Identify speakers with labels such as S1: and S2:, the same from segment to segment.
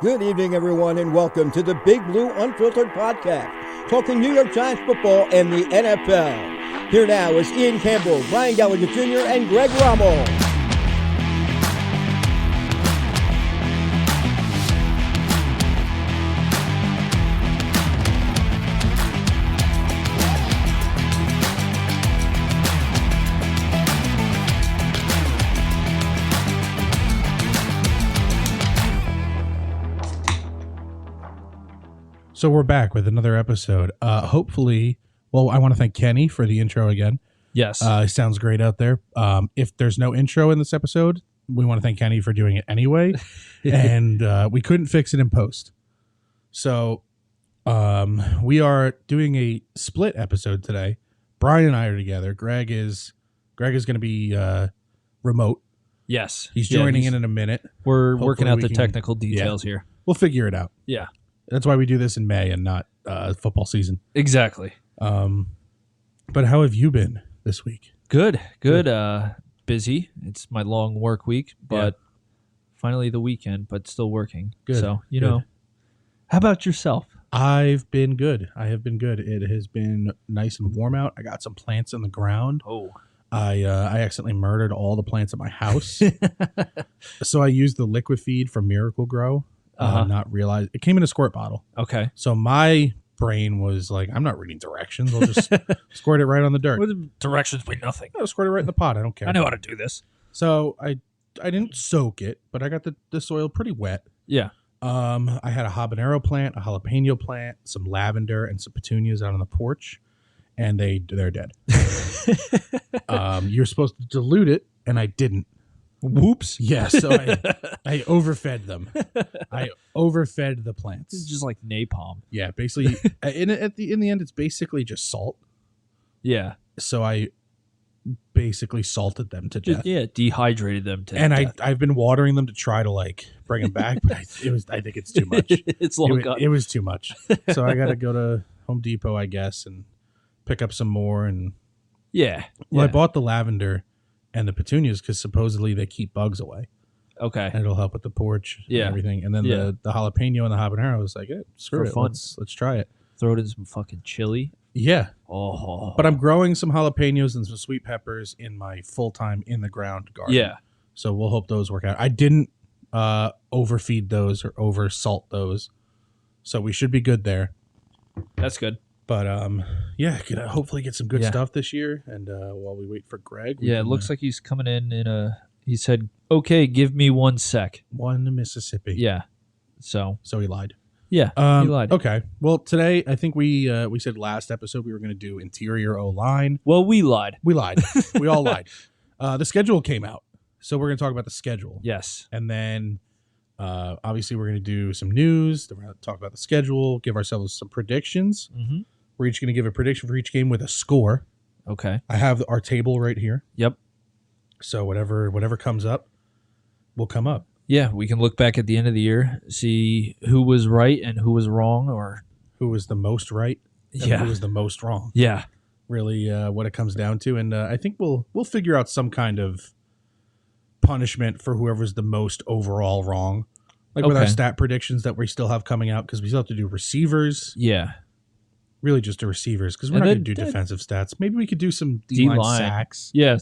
S1: Good evening, everyone, and welcome to the Big Blue Unfiltered Podcast, talking New York Giants football and the NFL. Here now is Ian Campbell, Brian Gallagher Jr., and Greg Rommel.
S2: So we're back with another episode. Hopefully, well, I want to thank Kenny for the intro again.
S3: Yes.
S2: It sounds great out there. If there's no intro in this episode, we want to thank Kenny for doing it anyway. And we couldn't fix it in post. So we are doing a split episode today. Brian and I are together. Greg is going to be remote.
S3: Yes.
S2: He's joining in a minute.
S3: We're
S2: Hopefully
S3: working out
S2: we
S3: the
S2: can-
S3: technical details here.
S2: We'll figure it out.
S3: Yeah.
S2: That's why we do this in May and not football season.
S3: Exactly.
S2: But how have you been this week?
S3: Good. Busy. It's my long work week, but finally the weekend, but still working.
S2: Good,
S3: So, you
S2: good.
S3: know. How about yourself?
S2: I've been good. I have been good. It has been nice and warm out. I got some plants in the ground.
S3: Oh.
S2: I accidentally murdered all the plants at my house. So I used the liquid feed from Miracle Grow. Not realize it came in a squirt bottle.
S3: Okay.
S2: So my brain was like, I'm not reading directions. I'll just squirt it right on the dirt.
S3: Well, the directions mean nothing.
S2: I'll squirt it right in the pot. I don't care.
S3: I know how to do this.
S2: So I didn't soak it, but I got the soil pretty wet.
S3: Yeah.
S2: I had a habanero plant, a jalapeno plant, some lavender, and some petunias out on the porch, and they're dead. You're supposed to dilute it, and I didn't.
S3: Whoops.
S2: Yeah, so I overfed them. I overfed the plants.
S3: It's just like napalm.
S2: Yeah, basically, in the end, it's basically just salt.
S3: Yeah.
S2: So I basically salted them to death.
S3: Dehydrated them to
S2: And
S3: death.
S2: I've been watering them to try to like bring them back, but I think it's too much.
S3: It's long gone.
S2: It was too much. So I got to go to Home Depot, I guess, and pick up some more. And
S3: Yeah.
S2: I bought the lavender and the petunias because supposedly they keep bugs away,
S3: Okay.
S2: and it'll help with the porch and
S3: Yeah.
S2: everything. And then
S3: Yeah.
S2: the jalapeno and the habanero was like, screw
S3: For
S2: it,
S3: fun.
S2: let's try it.
S3: Throw it in some fucking chili.
S2: Yeah,
S3: Oh.
S2: but I'm growing some jalapenos and some sweet peppers in my full-time in the ground garden.
S3: Yeah.
S2: So we'll hope those work out. I didn't overfeed those or over salt those, so we should be good there.
S3: That's good.
S2: But gonna hopefully get some good
S3: Yeah.
S2: stuff this year. And while we wait for Greg,
S3: Yeah, it looks like he's coming in a. He said, "Okay, give me 1 sec."
S2: one to Mississippi.
S3: Yeah. So
S2: So he lied.
S3: yeah, he lied.
S2: Okay. Well, today I think we said last episode we were going to do interior O line.
S3: Well, we lied.
S2: We lied. We all lied. The schedule came out, so we're going to talk about the schedule.
S3: Yes.
S2: And then obviously we're going to do some news. Then we're going to talk about the schedule, give ourselves some predictions.
S3: Mm-hmm.
S2: We're each going to give a prediction for each game with a score.
S3: Okay.
S2: I have our table right here.
S3: Yep.
S2: So whatever comes up will come up.
S3: Yeah, we can look back at the end of the year, see who was right and who was wrong, or
S2: Who was the most right and who was the most wrong.
S3: yeah,
S2: Really what it comes down to. And I think we'll figure out some kind of punishment for whoever's the most overall wrong. Like with our
S3: Okay.
S2: stat predictions that we still have coming out, because we still have to do receivers.
S3: yeah.
S2: Really just the receivers, because we're
S3: And
S2: not going
S3: then-
S2: to do defensive stats. Maybe we could do some D-line
S3: D-line.
S2: sacks.
S3: Yeah.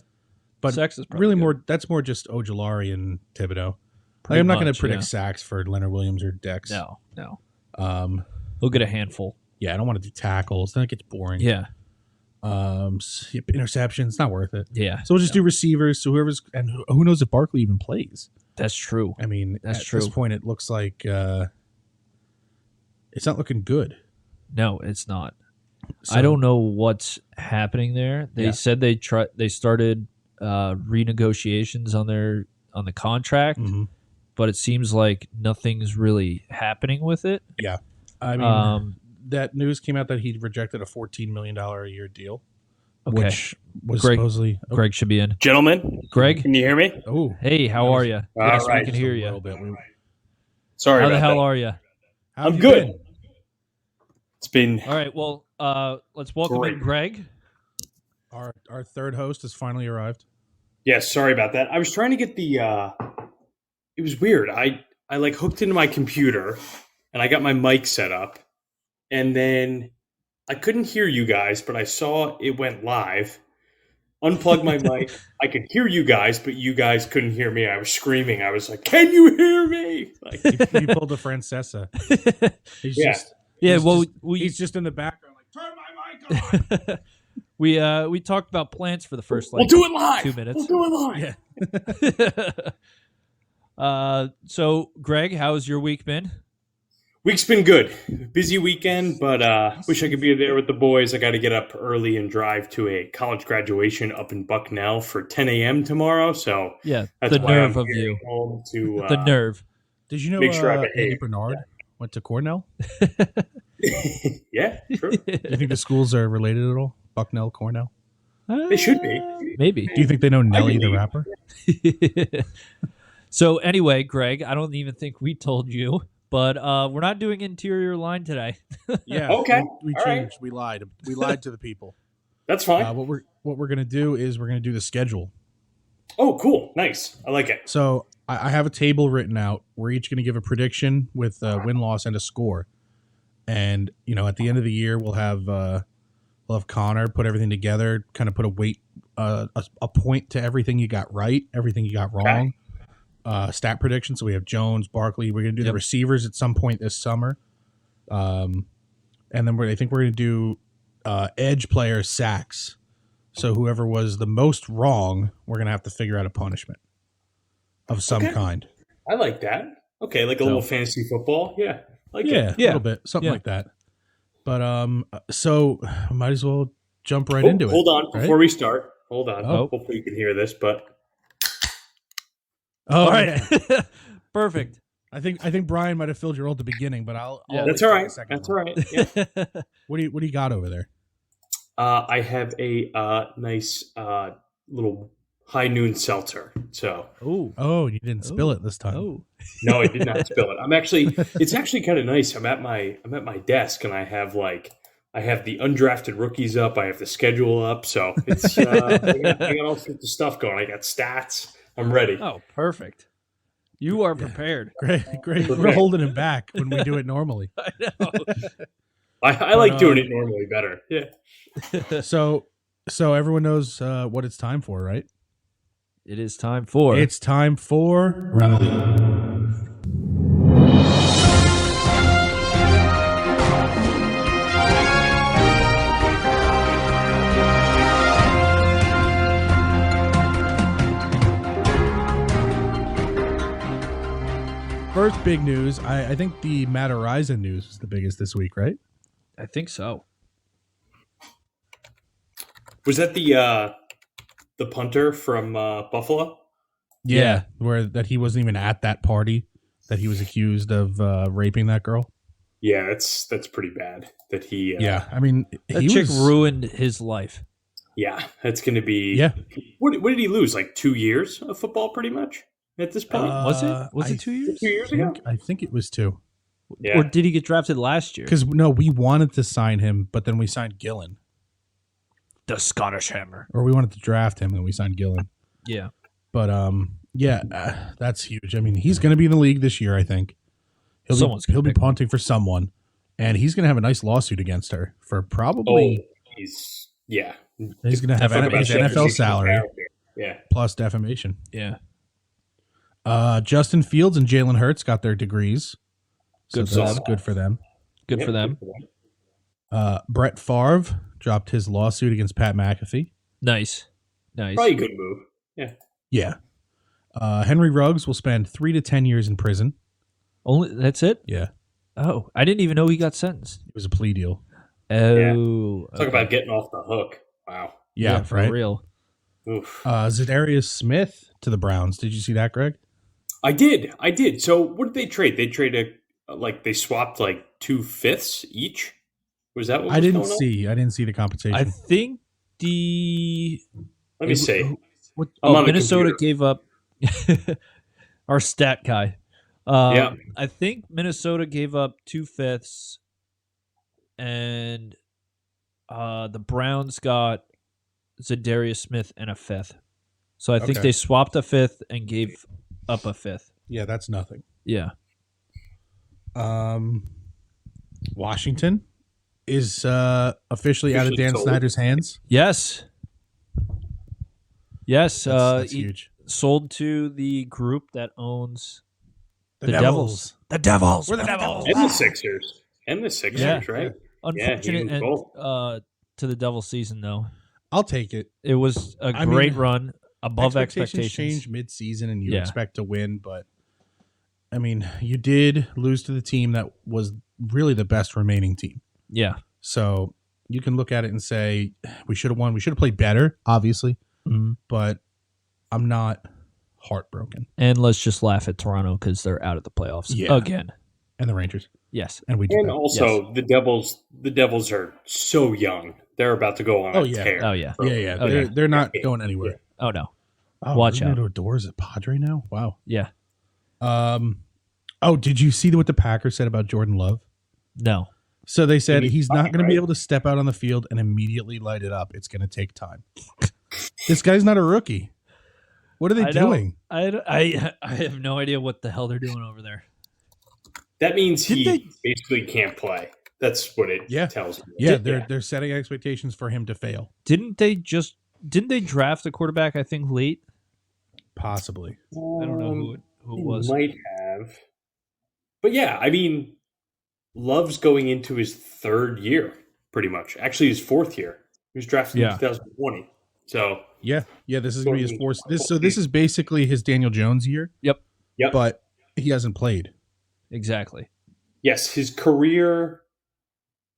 S2: But
S3: Sacks is probably
S2: really
S3: good.
S2: that's more just Ojolari and Thibodeau.
S3: Pretty
S2: I'm not going
S3: much,
S2: to predict
S3: yeah.
S2: sacks for Leonard Williams or Dex.
S3: No.
S2: We'll
S3: We'll get a handful.
S2: Yeah, I don't want to do tackles. Then it gets boring.
S3: Yeah.
S2: Interceptions, not worth it.
S3: Yeah.
S2: So we'll just do receivers. So who knows if Barkley even plays?
S3: That's true.
S2: I mean,
S3: That's
S2: at
S3: true.
S2: this point, it looks like it's not looking good.
S3: No, it's not.
S2: So,
S3: I don't know what's happening there. They
S2: Yeah.
S3: said they started renegotiations on the contract,
S2: Mhm.
S3: but it seems like nothing's really happening with it.
S2: I mean, that news came out that he rejected a $14 million a year deal,
S3: Okay.
S2: which was
S3: Greg-
S2: supposedly.
S3: Greg should be in.
S4: Gentlemen,
S3: Greg,
S4: can you hear me?
S2: Oh,
S3: hey, how
S2: That was-
S3: are you?
S4: All
S3: Yes,
S4: right.
S3: we can hear
S2: a
S3: you.
S2: little bit.
S4: Sorry
S3: How the
S4: about
S3: hell
S4: that.
S3: are you?
S2: How have
S4: I'm
S2: you
S4: good.
S2: been?
S4: It's been
S3: All right. Well, let's welcome in
S4: Great.
S3: Greg.
S2: Our third host has finally arrived.
S4: sorry about that. I was trying to get the it was weird. I I like hooked into my computer and I got my mic set up, and then I couldn't hear you guys, but I saw it went live. Unplugged my mic. I could hear you guys, but you guys couldn't hear me. I was screaming. I was like, "Can you hear me?" Like,
S2: He pulled a Francesa. He's
S4: Yeah.
S2: just
S3: Yeah,
S2: he's
S3: well,
S2: just, he's just in the background like, turn my mic on.
S3: we talked about plants for the first
S4: we'll do it live.
S3: 2 minutes.
S4: We'll do it live.
S3: Yeah. So, Greg, how's your week been?
S4: Week's been good. Busy weekend, but wish I could be there with the boys. I got to get up early and drive to a college graduation up in Bucknell for 10 a.m. tomorrow. So
S3: Yeah,
S4: that's
S3: the
S4: why
S3: nerve
S4: I'm
S3: of
S4: heading
S3: you.
S4: home to
S3: The nerve.
S2: Did you know
S4: Make sure I
S2: Andy
S4: behave.
S2: Bernard went to Cornell?
S4: Yeah, sure.
S2: Do you think the schools are related at all? Bucknell, Cornell?
S4: They should be.
S3: Maybe.
S2: Do you think they know Nelly the
S4: believe-
S2: rapper?
S3: So anyway, Greg, I don't even think we told you, but we're not doing interior line today.
S2: Yeah.
S4: Okay.
S2: We
S4: All right.
S2: changed. We lied. We lied to the people.
S4: That's fine.
S2: What we're gonna do is we're gonna do the schedule.
S4: Oh, cool. Nice. I like it.
S2: So I have a table written out. We're each gonna give a prediction with a win loss and a score. And at the end of the year we'll have Connor put everything together, kind of put a weight a point to everything you got right, everything you got wrong. Stat prediction. So we have Jones, Barkley. We're gonna do the receivers at some point this summer. And then I think we're gonna do edge player sacks. So whoever was the most wrong, we're gonna have to figure out a punishment of some
S4: Okay.
S2: kind.
S4: I like that. Okay, like a little fantasy football. Yeah. Like
S2: Yeah,
S4: it.
S2: a little bit, something
S3: Yeah.
S2: like that. But so might as well jump right
S4: Oh,
S2: into it.
S4: hold on.
S2: right?
S4: Before we start, hold on.
S3: Oh.
S4: Hopefully you can hear this, but
S2: Oh,
S3: All right. Perfect.
S2: I think Brian might have filled your role at the beginning, but I'll
S3: Yeah.
S4: that's
S2: wait
S4: all
S2: for the
S4: right.
S2: second
S4: That's
S2: one.
S4: all right. Yeah.
S2: What do you got over there?
S4: I have a nice little high noon seltzer. So
S3: Oh.
S2: Oh, you didn't spill it this time.
S3: Oh.
S4: no, I did not spill it. It's actually kind of nice. I'm at my desk and I have the undrafted rookies up. I have the schedule up. So it's I got all sorts of stuff going. I got stats. I'm ready.
S3: Oh, perfect. You are prepared.
S2: Great. We're
S4: Okay.
S2: holding him back when we do it normally.
S3: I know.
S4: I like doing it normally better. Yeah.
S2: So everyone knows what it's time for, right?
S3: It is time for
S2: It's time for Rally. First big news, I think the Matt Araiza news is the biggest this week, right?
S3: I think so.
S4: Was that the punter from Buffalo?
S3: Yeah.
S2: Where that he wasn't even at that party that he was accused of raping that girl.
S4: Yeah, that's pretty bad. That he.
S2: Yeah, I mean,
S3: That
S2: he
S3: chick
S2: was
S3: ruined his life.
S4: Yeah, that's going to be.
S2: Yeah.
S4: What did he lose? Like 2 years of football, pretty much at this point.
S3: Was it? Was
S2: I
S3: it 2 years?
S4: 2 years ago.
S2: I think it was 2.
S4: Yeah.
S3: Or did he get drafted last year?
S2: Because no, we wanted to sign him, but then we signed Gillen,
S3: The Scottish Hammer.
S2: or we wanted to draft him and we signed Gillen.
S3: Yeah.
S2: But that's huge. I mean, he's going to be in the league this year. I think
S3: Someone's gonna
S2: he'll be
S3: pick him.
S2: punting for someone, and he's going to have a nice lawsuit against her for probably.
S4: He's yeah.
S2: He's going to have
S4: Talk about
S2: his
S4: Jefferson
S2: NFL salary
S4: character. Yeah.
S2: plus defamation.
S3: Yeah.
S2: Justin Fields and Jalen Hurts got their degrees.
S3: Good
S2: so
S3: for
S2: that's
S3: them.
S2: good for them.
S3: Good
S4: Yep,
S3: for them.
S2: Brett Favre dropped his lawsuit against Pat McAfee.
S3: Nice. Nice.
S4: Probably a good move. Yeah.
S2: Yeah. Henry Ruggs will spend 3 to 10 years in prison.
S3: Only that's it?
S2: Yeah.
S3: Oh, I didn't even know he got sentenced.
S2: It was a plea deal.
S3: Oh.
S4: Talk about getting off the hook. Wow.
S2: Yeah,
S3: for
S2: right.
S3: real.
S4: Oof.
S2: Zadarius Smith to the Browns. Did you see that, Greg?
S4: I did. So what did they trade? They traded they swapped like 2/5 each. Was that what
S2: I
S4: was
S2: didn't
S4: going on?
S2: see. I didn't see the compensation.
S3: I think the
S4: Let me see.
S2: What,
S4: I'm on the
S3: Minnesota
S4: computer.
S3: gave up our stat guy.
S4: Yeah.
S3: I think Minnesota gave up 2/5, and the Browns got Zadarius Smith and a 5th. So I think
S2: Okay.
S3: they swapped a 5th and gave up a 5th.
S2: yeah, that's nothing.
S3: Yeah.
S2: Washington is officially out of Dan
S4: sold.
S2: Snyder's hands.
S3: Yes. Yes.
S2: That's
S3: He
S2: huge.
S3: sold to the group that owns
S2: The
S3: Devils. The Devils.
S2: We're the Devils.
S4: And the Sixers. And the Sixers,
S3: Yeah.
S4: right?
S3: Unfortunate
S4: he
S3: end
S4: owns both.
S3: to the Devils season, though.
S2: I'll take it.
S3: It was a
S2: I
S3: great
S2: mean,
S3: run, above
S2: Expectations
S3: expectations.
S2: change mid-season, and you
S3: Yeah.
S2: expect to win. But I mean, you did lose to the team that was really the best remaining team.
S3: Yeah.
S2: So you can look at it and say we should have won. We should have played better, obviously.
S3: Mhm.
S2: But I'm not heartbroken.
S3: And let's just laugh at Toronto because they're out of the playoffs
S2: Yeah.
S3: again.
S2: And the Rangers,
S3: Yes.
S2: and we did
S4: And
S2: that.
S4: also, the Devils are so young. They're about to go on
S2: Oh,
S4: a
S2: yeah.
S4: tear.
S3: Oh, yeah.
S2: Yeah.
S3: Oh,
S2: they're
S3: yeah.
S2: they're not going anywhere.
S3: Oh, no.
S2: Oh,
S3: Watch out.
S2: Doors at Padre now. Wow.
S3: Yeah.
S2: Oh, did you see what the Packers said about Jordan Love?
S3: No.
S2: So they said
S4: He's
S2: he's not
S4: fine,
S2: going to be
S4: right?
S2: able to step out on the field and immediately light it up. It's going to take time. This guy's not a rookie. What are they
S3: I know.
S2: doing?
S3: I have no idea what the hell they're doing over there.
S4: That means he
S3: Didn't they-
S4: basically can't play. That's what it tells me.
S2: Yeah, they're setting expectations for him to fail.
S3: Didn't they draft a quarterback, I think, late?
S2: Possibly.
S3: I don't know who it
S4: He
S3: was.
S4: might have. But yeah, I mean, Love's going into his third year, pretty much. Actually, his fourth year. He was drafted
S3: Yeah.
S4: in 2020. So,
S2: Yeah. This is going to be his fourth. This is basically his Daniel Jones year.
S3: Yep.
S2: But he hasn't played.
S3: Exactly.
S4: yes, his career,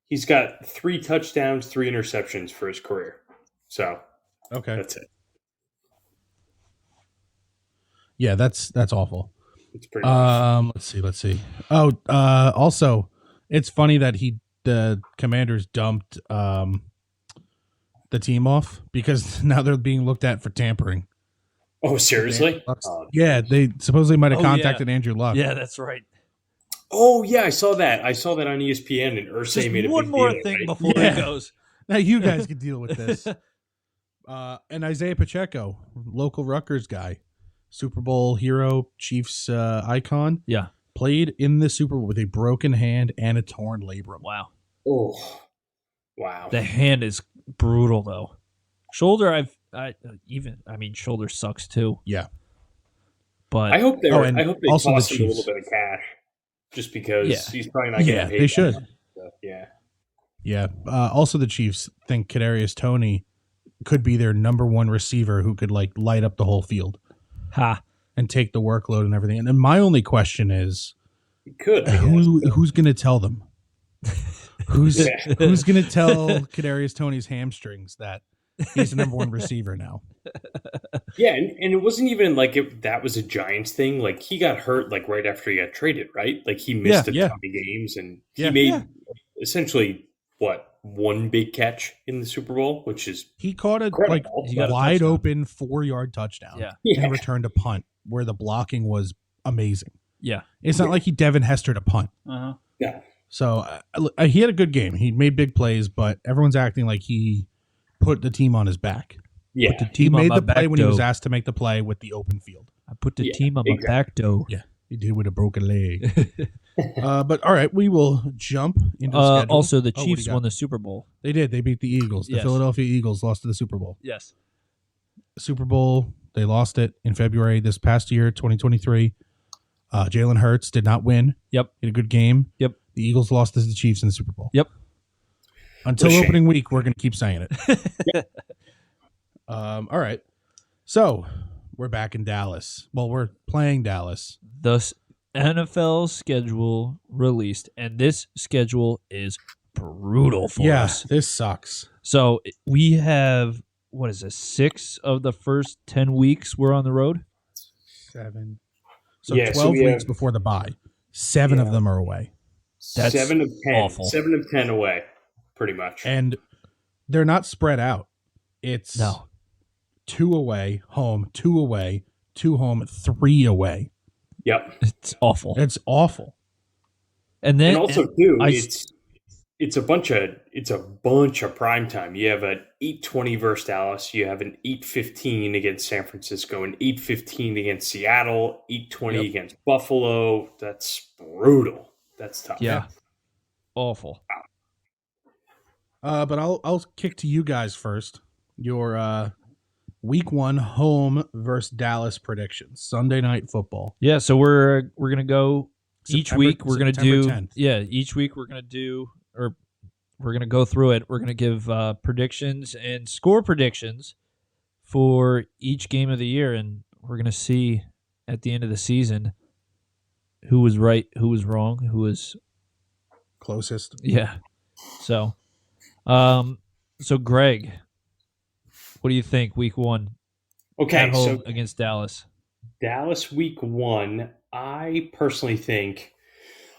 S4: he's got 3 touchdowns, 3 interceptions for his career. So,
S2: Okay.
S4: that's it.
S2: Yeah, that's awful.
S4: It's pretty nice.
S2: Let's see. Oh, also, it's funny that the Commanders dumped the team off because now they're being looked at for tampering.
S4: Oh, seriously?
S2: Yeah, they supposedly might have
S3: Oh, yeah.
S2: contacted Andrew Luck.
S3: Yeah, that's right.
S4: Oh, yeah, I saw that. I saw that on ESPN, and Irsay
S3: Just
S4: made a
S3: one
S4: big
S3: more
S4: deal,
S3: thing
S4: right?
S3: before
S2: Yeah.
S3: he goes.
S2: Now you guys can deal with this. And Isaiah Pacheco, local Rutgers guy, Super Bowl hero, Chiefs icon,
S3: Yeah.
S2: played in the Super Bowl with a broken hand and a torn labrum.
S3: Wow.
S4: Oh, wow.
S3: The hand is brutal though. Shoulder, shoulder sucks too.
S2: Yeah.
S3: But
S4: I hope they
S2: Oh, and
S4: I hope they
S2: also the
S4: toss him a
S2: Chiefs.
S4: little bit of cash, just because
S3: Yeah.
S4: he's probably not going
S2: Yeah,
S4: to pay.
S2: they
S4: that
S2: should.
S4: much. So, yeah.
S2: Yeah. Also, the Chiefs think Kadarius Toney could be their number one receiver who could like light up the whole field and take the workload and everything. And then my only question is,
S4: He could. I guess.
S2: who's going to tell them? Who's
S4: Yeah.
S2: who's going to tell Kadarius Toney's hamstrings that he's the number one receiver now?
S4: Yeah, and it wasn't even like that was a Giants thing. Like he got hurt like right after he got traded, right? Like he missed a ton of games, and he made essentially one big catch in the Super Bowl, which is
S2: He caught a
S4: incredible.
S3: He got a
S2: wide
S3: touchdown.
S2: open 4-yard touchdown
S3: Yeah.
S2: and returned a punt where the blocking was amazing.
S3: yeah.
S2: It's not like he Devin Hestered a punt.
S3: Uh-huh.
S4: yeah.
S2: So he had a good game. He made big plays, but everyone's acting like he put the team on his back.
S4: Yeah.
S3: The
S2: He
S3: team on
S2: made
S3: my
S2: the play
S3: back
S2: when he was
S3: dough.
S2: asked to make the play with the open field.
S3: I put the
S4: Yeah,
S3: team on my
S4: exactly.
S3: back door.
S2: Yeah, he did with a broken leg. But all right, we will jump into the schedule.
S3: Also, the
S2: Oh, what do
S3: Chiefs
S2: you got?
S3: won the Super Bowl.
S2: They did. They beat the Eagles. The
S3: Yes.
S2: Philadelphia Eagles lost to the Super Bowl.
S3: Yes.
S2: Super Bowl, they lost it in February this past year, 2023. Jalen Hurts did not win.
S3: Yep.
S2: He had a good game.
S3: Yep.
S2: The Eagles lost to the Chiefs in the Super Bowl.
S3: Yep.
S2: Until
S4: What a shame.
S2: opening week, we're going to keep saying it. All right. So we're back in Dallas. Well, we're playing Dallas.
S3: The NFL schedule released, and this schedule is brutal for us.
S2: This sucks.
S3: So we have, what is this, 6 of the first 10 weeks we're on the road?
S2: 7. So
S4: Yeah, so
S2: 12
S4: we
S2: weeks
S4: have-
S2: before the bye. 7 of
S4: Yeah.
S2: them are away.
S3: That's
S4: 7 of 10.
S3: awful.
S4: 7 of 10 away, pretty much.
S2: And they're not spread out. It's
S3: No.
S2: 2 away, home, 2 away, 2 home, 3 away.
S4: Yep.
S3: It's awful.
S2: It's awful.
S3: And then
S4: And also too,
S3: I-
S4: it's a bunch of prime time. You have an 8:20 versus Dallas. You have an 8:15 against San Francisco, an 8:15 against Seattle, 8:20 against Buffalo. That's brutal. That's tough.
S3: Yeah. Awful.
S2: But I'll kick to you guys first. Your week 1 home versus Dallas predictions. Sunday Night Football.
S3: Yeah, so we're gonna go each
S2: September-
S3: week. We're gonna
S2: September
S3: do
S2: 10th.
S3: each week we're gonna go through it. We're gonna give predictions and score predictions for each game of the year, and we're gonna see at the end of the season who was right, who was wrong, who was
S2: Closest.
S3: yeah. So, so Greg, what do you think? Week 1
S4: Okay,
S3: at home
S4: so
S3: against Dallas.
S4: Dallas week 1, I personally think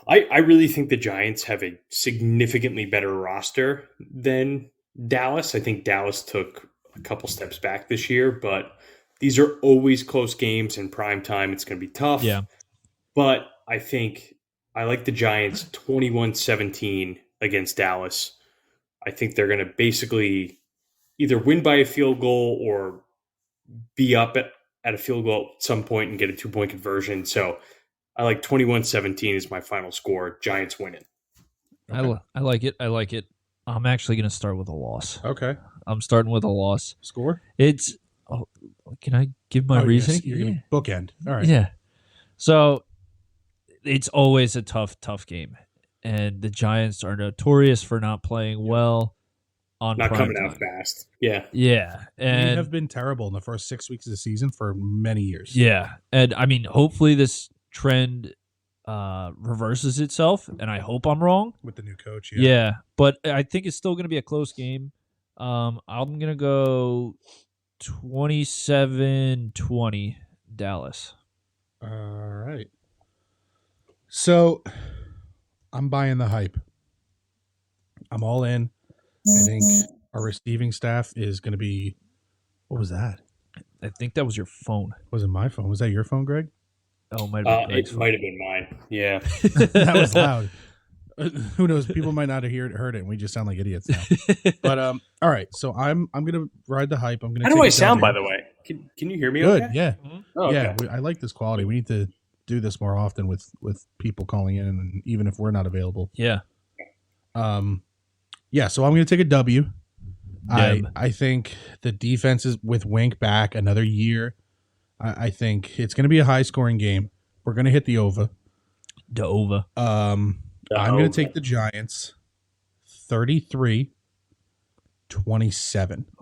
S4: I really think the Giants have a significantly better roster than Dallas. I think Dallas took a couple steps back this year, but these are always close games in prime time. It's going to be tough.
S3: Yeah.
S4: But I think I like the Giants 21-17 against Dallas. I think they're going to basically either win by a field goal or be up at a field goal at some point and get a 2-point conversion. So I like 21-17 is my final score. Giants winning.
S2: Okay.
S3: I like it. I like it. I'm actually going to start with a loss.
S2: Okay.
S3: I'm starting with a loss.
S2: Score?
S3: It's. Oh, can I give my reasoning?
S2: You're going to bookend. All right.
S3: Yeah. So it's always a tough game, and the Giants are notorious for not playing well on
S4: Not
S3: prime
S4: coming
S3: time.
S4: out fast. Yeah.
S3: Yeah,
S2: We
S3: and
S2: have been terrible in the first 6 weeks of the season for many years.
S3: yeah, and I mean, hopefully this trend reverses itself, and I hope I'm wrong.
S2: With the new coach.
S3: Yeah, but I think it's still going to be a close game. I'm going to go 27-20 Dallas.
S2: All right. So I'm buying the hype. I'm all in. I think our receiving staff is going to be. What was that?
S3: I think that was your phone.
S2: Was it my phone? Was that your phone, Greg?
S3: Oh, it might have been Greg's
S4: It
S3: phone.
S4: might have been mine. Yeah.
S2: That was loud. Who knows? People might not have heard it, and we just sound like idiots now. But all right. So I'm gonna ride the hype. I'm gonna.
S4: How do I sound, by the way? Can you hear me?
S2: Good.
S4: Okay?
S2: Yeah.
S4: Oh, okay.
S2: Yeah. I like this quality. We need to do this more often with people calling in, and even if we're not available.
S3: Yeah.
S2: Yeah. So I'm gonna take a W.
S3: Deb.
S2: I think the defense is with Wink back another year. I think it's gonna be a high scoring game. We're gonna hit the over.
S3: Dova.
S2: I'm going to take the Giants 33-27.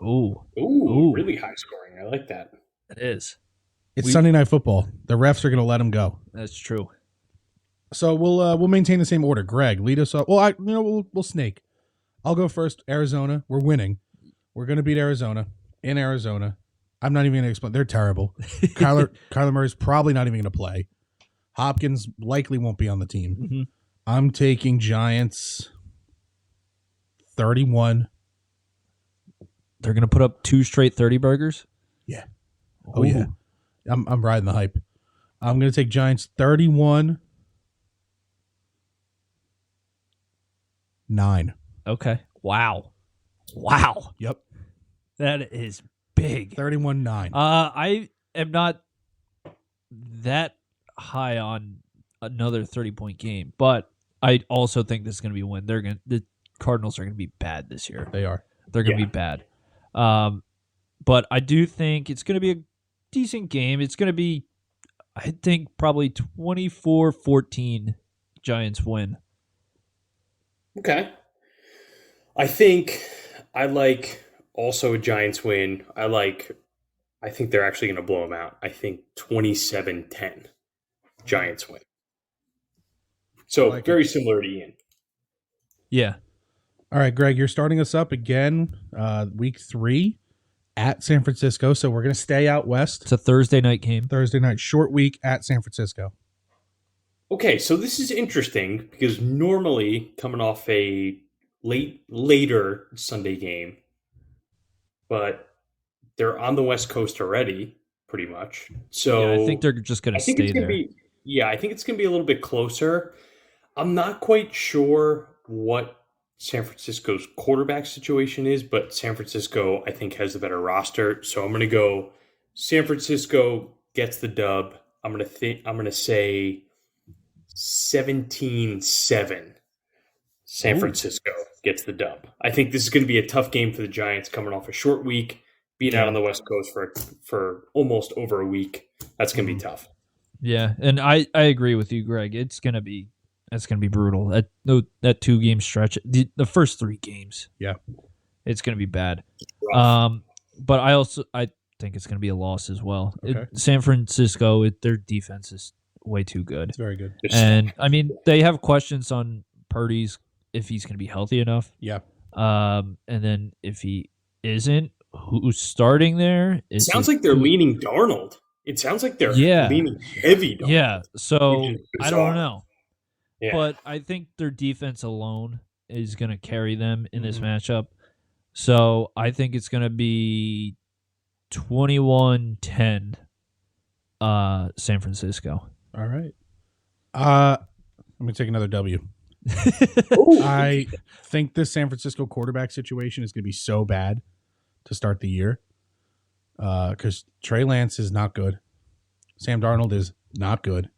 S3: Ooh,
S4: Ooh, really high scoring. I like that.
S3: it is.
S2: It's Sunday Night Football. The refs are going to let them go.
S3: That's true.
S2: So we'll maintain the same order. Greg, lead us up. Well, we'll snake. I'll go first. Arizona, we're winning. We're going to beat Arizona in Arizona. I'm not even going to explain. They're terrible. Kyler Murray's probably not even going to play. Hopkins likely won't be on the team.
S3: Mm-hmm.
S2: I'm taking Giants 31.
S3: They're gonna put up 2 straight 30 burgers.
S2: Yeah. Oh yeah. I'm riding the hype. I'm gonna take Giants 31-9.
S3: Okay. Wow.
S2: Yep.
S3: That is big.
S2: 31-9.
S3: I am not that high on another 30-point game, but I also think this is going to be a win. The Cardinals are going to be bad this year.
S2: They are.
S3: They're going to be bad. But I do think it's going to be a decent game. It's going to be, I think, probably 24-14 Giants win.
S4: Okay. I think I like also a Giants win. I think they're actually going to blow them out. I think 27-10 Giants win. So
S2: like
S4: very similar to Ian.
S3: Yeah.
S2: All right, Greg, you're starting us up again, week 3 at San Francisco. So we're going to stay out west.
S3: It's a Thursday night game.
S2: Thursday night, short week at San Francisco.
S4: Okay, so this is interesting because normally coming off a later Sunday game, but they're on the West Coast already, pretty much. So
S3: Yeah, I think they're just going to stay there.
S4: I think it's going to be a little bit closer. I'm not quite sure what San Francisco's quarterback situation is, but San Francisco, I think, has the better roster. So I'm going to go San Francisco gets the dub. I'm going to say 17-7. San
S2: Ooh.
S4: Francisco gets the dub. I think this is going to be a tough game for the Giants coming off a short week, being out on the West Coast for almost over a week. That's going to be tough.
S3: Yeah, and I agree with you, Greg. That's gonna be brutal. That 2-game stretch, the first 3 games.
S2: Yeah.
S3: It's gonna be bad.
S4: Rough.
S3: But I think it's gonna be a loss as well.
S2: Okay.
S3: San Francisco, their defense is way too good,
S2: It's very good.
S3: and I mean they have questions on Purdy's if he's gonna be healthy enough.
S2: Yeah.
S3: And then if he isn't, who's starting there?
S4: It sounds like they're leaning Darnold. It sounds like they're leaning heavy Darnold.
S3: Yeah, so
S4: which is
S3: I
S4: bizarre.
S3: don't know.
S4: Yeah.
S3: But I think their defense alone is going to carry them in this
S2: Mhm.
S3: matchup. So I think it's going to be 21-10 San Francisco.
S2: All right. Let me take another W.
S4: Ooh.
S2: I think this San Francisco quarterback situation is going to be so bad to start the year because Trey Lance is not good. Sam Darnold is not good.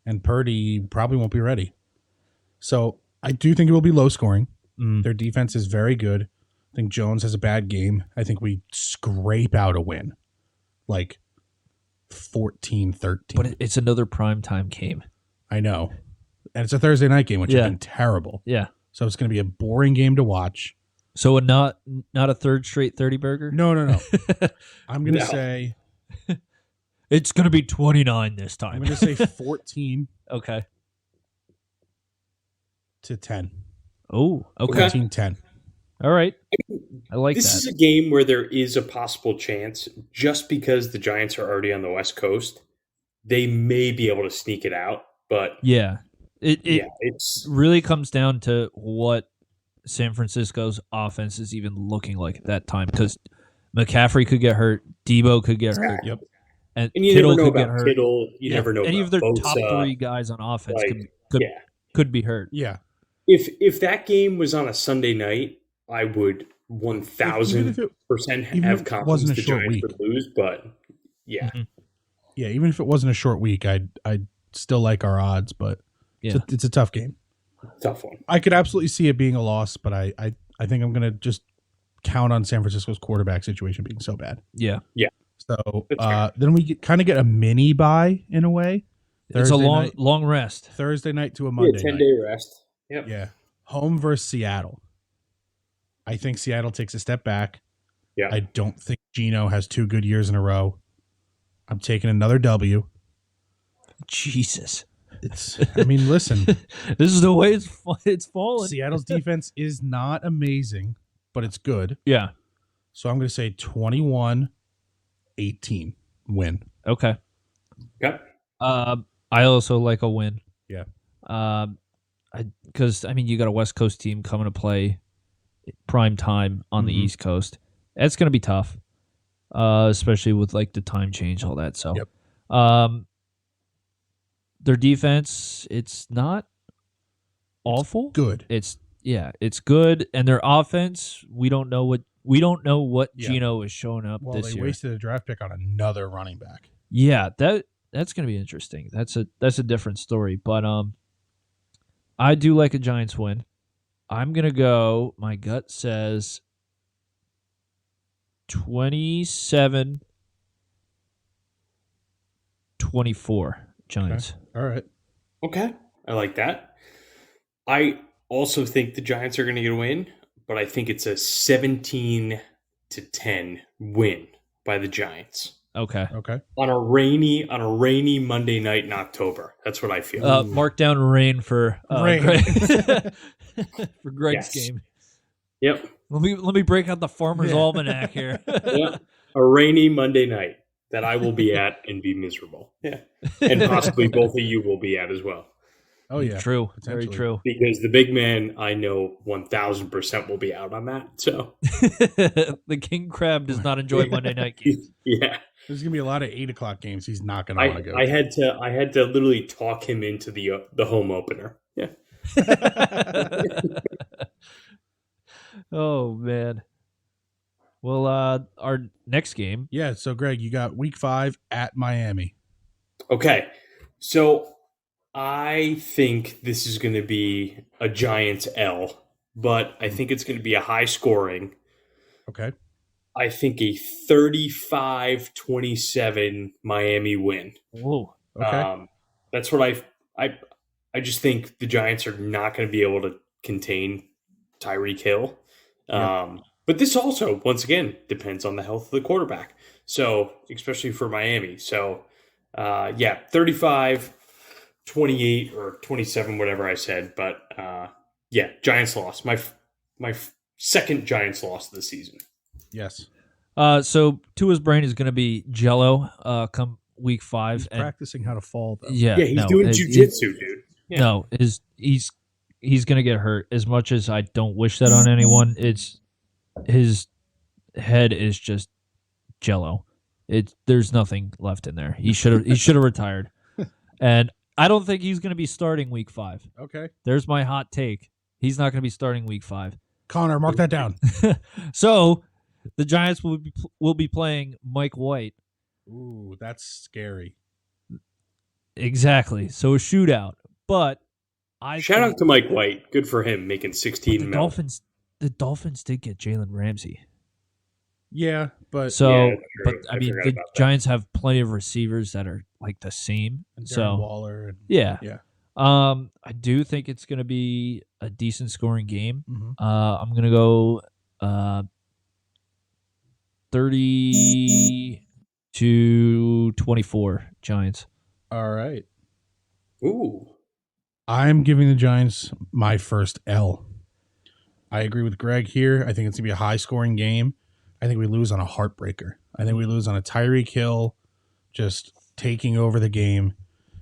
S2: And Purdy probably won't be ready. So I do think it will be low scoring. Their defense is very good. I think Jones has a bad game. I think we scrape out a win. Like 14-13.
S3: But it's another primetime game.
S2: I know. And it's a Thursday night game, which
S3: Yeah.
S2: has been terrible.
S3: Yeah.
S2: So it's going to be a boring game to watch.
S3: So not a third straight 30 burger?
S2: No. I'm going to
S4: No.
S2: say
S3: It's going to be 29 this
S2: I'm
S3: time.
S2: going to say 14
S3: Okay.
S2: to 10.
S3: Oh, okay.
S2: 14-10.
S3: All right. I like
S4: This
S3: that.
S4: is a game where there is a possible chance, just because the Giants are already on the West Coast, they may be able to sneak it out. But
S3: Yeah. It
S4: it's
S3: really comes down to what San Francisco's offense is even looking like at that time, because McCaffrey could get hurt, Debo could get hurt,
S2: Yep.
S3: and
S4: and you
S3: Kittle
S4: never know
S3: could get
S4: about
S3: hurt.
S4: Kittle. You
S2: Yeah.
S4: never know
S3: Any
S4: about
S3: of their
S4: Bosa.
S3: top 3 guys on offense
S4: Like, yeah.
S3: could be hurt.
S2: Yeah.
S4: If that game was on a Sunday night, I would
S2: Even
S4: 1,000%
S2: even
S4: have
S2: if it
S4: confidence
S2: wasn't a
S4: the
S2: short
S4: Giants
S2: week.
S4: would lose. But yeah,
S3: Mhm.
S2: even if it wasn't a short week, I'd still like our odds, but
S3: Yeah.
S2: it's a tough game.
S4: tough one.
S2: I could absolutely see it being a loss, but I think I'm going to just count on San Francisco's quarterback situation being so bad.
S3: Yeah.
S2: So
S4: That's fair.
S2: then we kind of get a mini bye in a way.
S3: It's a
S2: Thursday
S3: long
S2: night-
S3: long rest.
S2: Thursday night to a
S4: Yeah,
S2: Monday
S4: 10-day
S2: night.
S4: rest. Yep.
S2: Yeah. Home versus Seattle. I think Seattle takes a step back.
S4: Yeah.
S2: I don't think Geno has 2 good years in a row. I'm taking another W.
S3: Jesus.
S2: Listen,
S3: This is the way it's falling.
S2: Seattle's defense is not amazing, but it's good.
S3: Yeah.
S2: So I'm going to say 21-18 win.
S3: Okay.
S4: Yep.
S3: I also like a win.
S2: Yeah.
S3: Because you got a West Coast team coming to play prime time on the
S2: Mhm.
S3: East Coast. That's going to be tough, especially with like the time change, all that. So,
S2: Yep.
S3: their defense, it's not awful.
S2: Good.
S3: It's good, and their offense, we don't know what
S2: Yeah.
S3: Geno is showing up
S2: Well,
S3: this
S2: they
S3: year.
S2: wasted a draft pick on another running back.
S3: Yeah, that's going to be interesting. That's a different story, but I do like a Giants win. I'm going to go, my gut says 27-24 Giants.
S2: All right.
S4: Okay. I like that. I also think the Giants are going to get a win, but I think it's a 17-10 win by the Giants
S3: Okay.
S2: Okay.
S4: on a rainy Monday night in October. That's what I feel.
S3: Mark down rain for
S2: Rain.
S3: Greg. For Greg's
S4: Yes.
S3: game.
S4: Yep.
S3: Let me break out the Farmer's
S2: Yeah.
S3: Almanac here.
S4: Yep. A rainy Monday night that I will be at and be miserable. Yeah. And possibly both of you will be at as well.
S2: Oh yeah.
S3: True. Very
S2: potentially.
S3: true.
S4: Because the big man, I know 1,000% will be out on that. So,
S3: The king crab does not enjoy Monday night games.
S4: yeah.
S2: There's gonna be a lot of 8:00 games. He's not gonna want to go.
S4: I had to literally talk him into the home opener. Yeah.
S3: Oh man. Well, our next game.
S2: Yeah. So Greg, you got Week 5 at Miami.
S4: Okay. So I think this is going to be a Giants L, but I think it's going to be a high scoring.
S2: Okay.
S4: I think a 35-27 Miami win.
S3: Whoa.
S2: Okay.
S4: That's what I just think the Giants are not going to be able to contain Tyreek Hill. But this also, once again, depends on the health of the quarterback. So, especially for Miami. So, 35-28 or 27, whatever I said. But, Giants lost. My second Giants loss of the season.
S2: Yes.
S3: So Tua's brain is going to be jello come week 5.
S2: He's practicing how to fall, though.
S3: Yeah,
S4: he's doing jujitsu, dude. Yeah.
S3: No, he's going to get hurt. As much as I don't wish that on anyone, his head is just jello. There's nothing left in there. He should have retired. And I don't think he's going to be starting week 5.
S2: Okay.
S3: There's my hot take. He's not going to be starting week 5.
S2: Connor, mark that down.
S3: So the Giants will be playing Mike White.
S2: Ooh, that's scary.
S3: Exactly. So a shootout. But
S4: shout out to Mike White. Good for him making 16 mil.
S3: The Dolphins did get Jalen Ramsey.
S2: Yeah, but
S3: I mean, the Giants have plenty of receivers that are like the same.
S2: Darren Waller. And,
S3: yeah.
S2: I
S3: do think it's going to be a decent scoring game.
S2: Mm-hmm.
S3: I'm going to go 30-24 Giants.
S2: All right.
S4: Ooh.
S2: I'm giving the Giants my first L. I agree with Greg here. I think it's going to be a high-scoring game. I think we lose on a heartbreaker. I think we lose on a Tyreek Hill just taking over the game.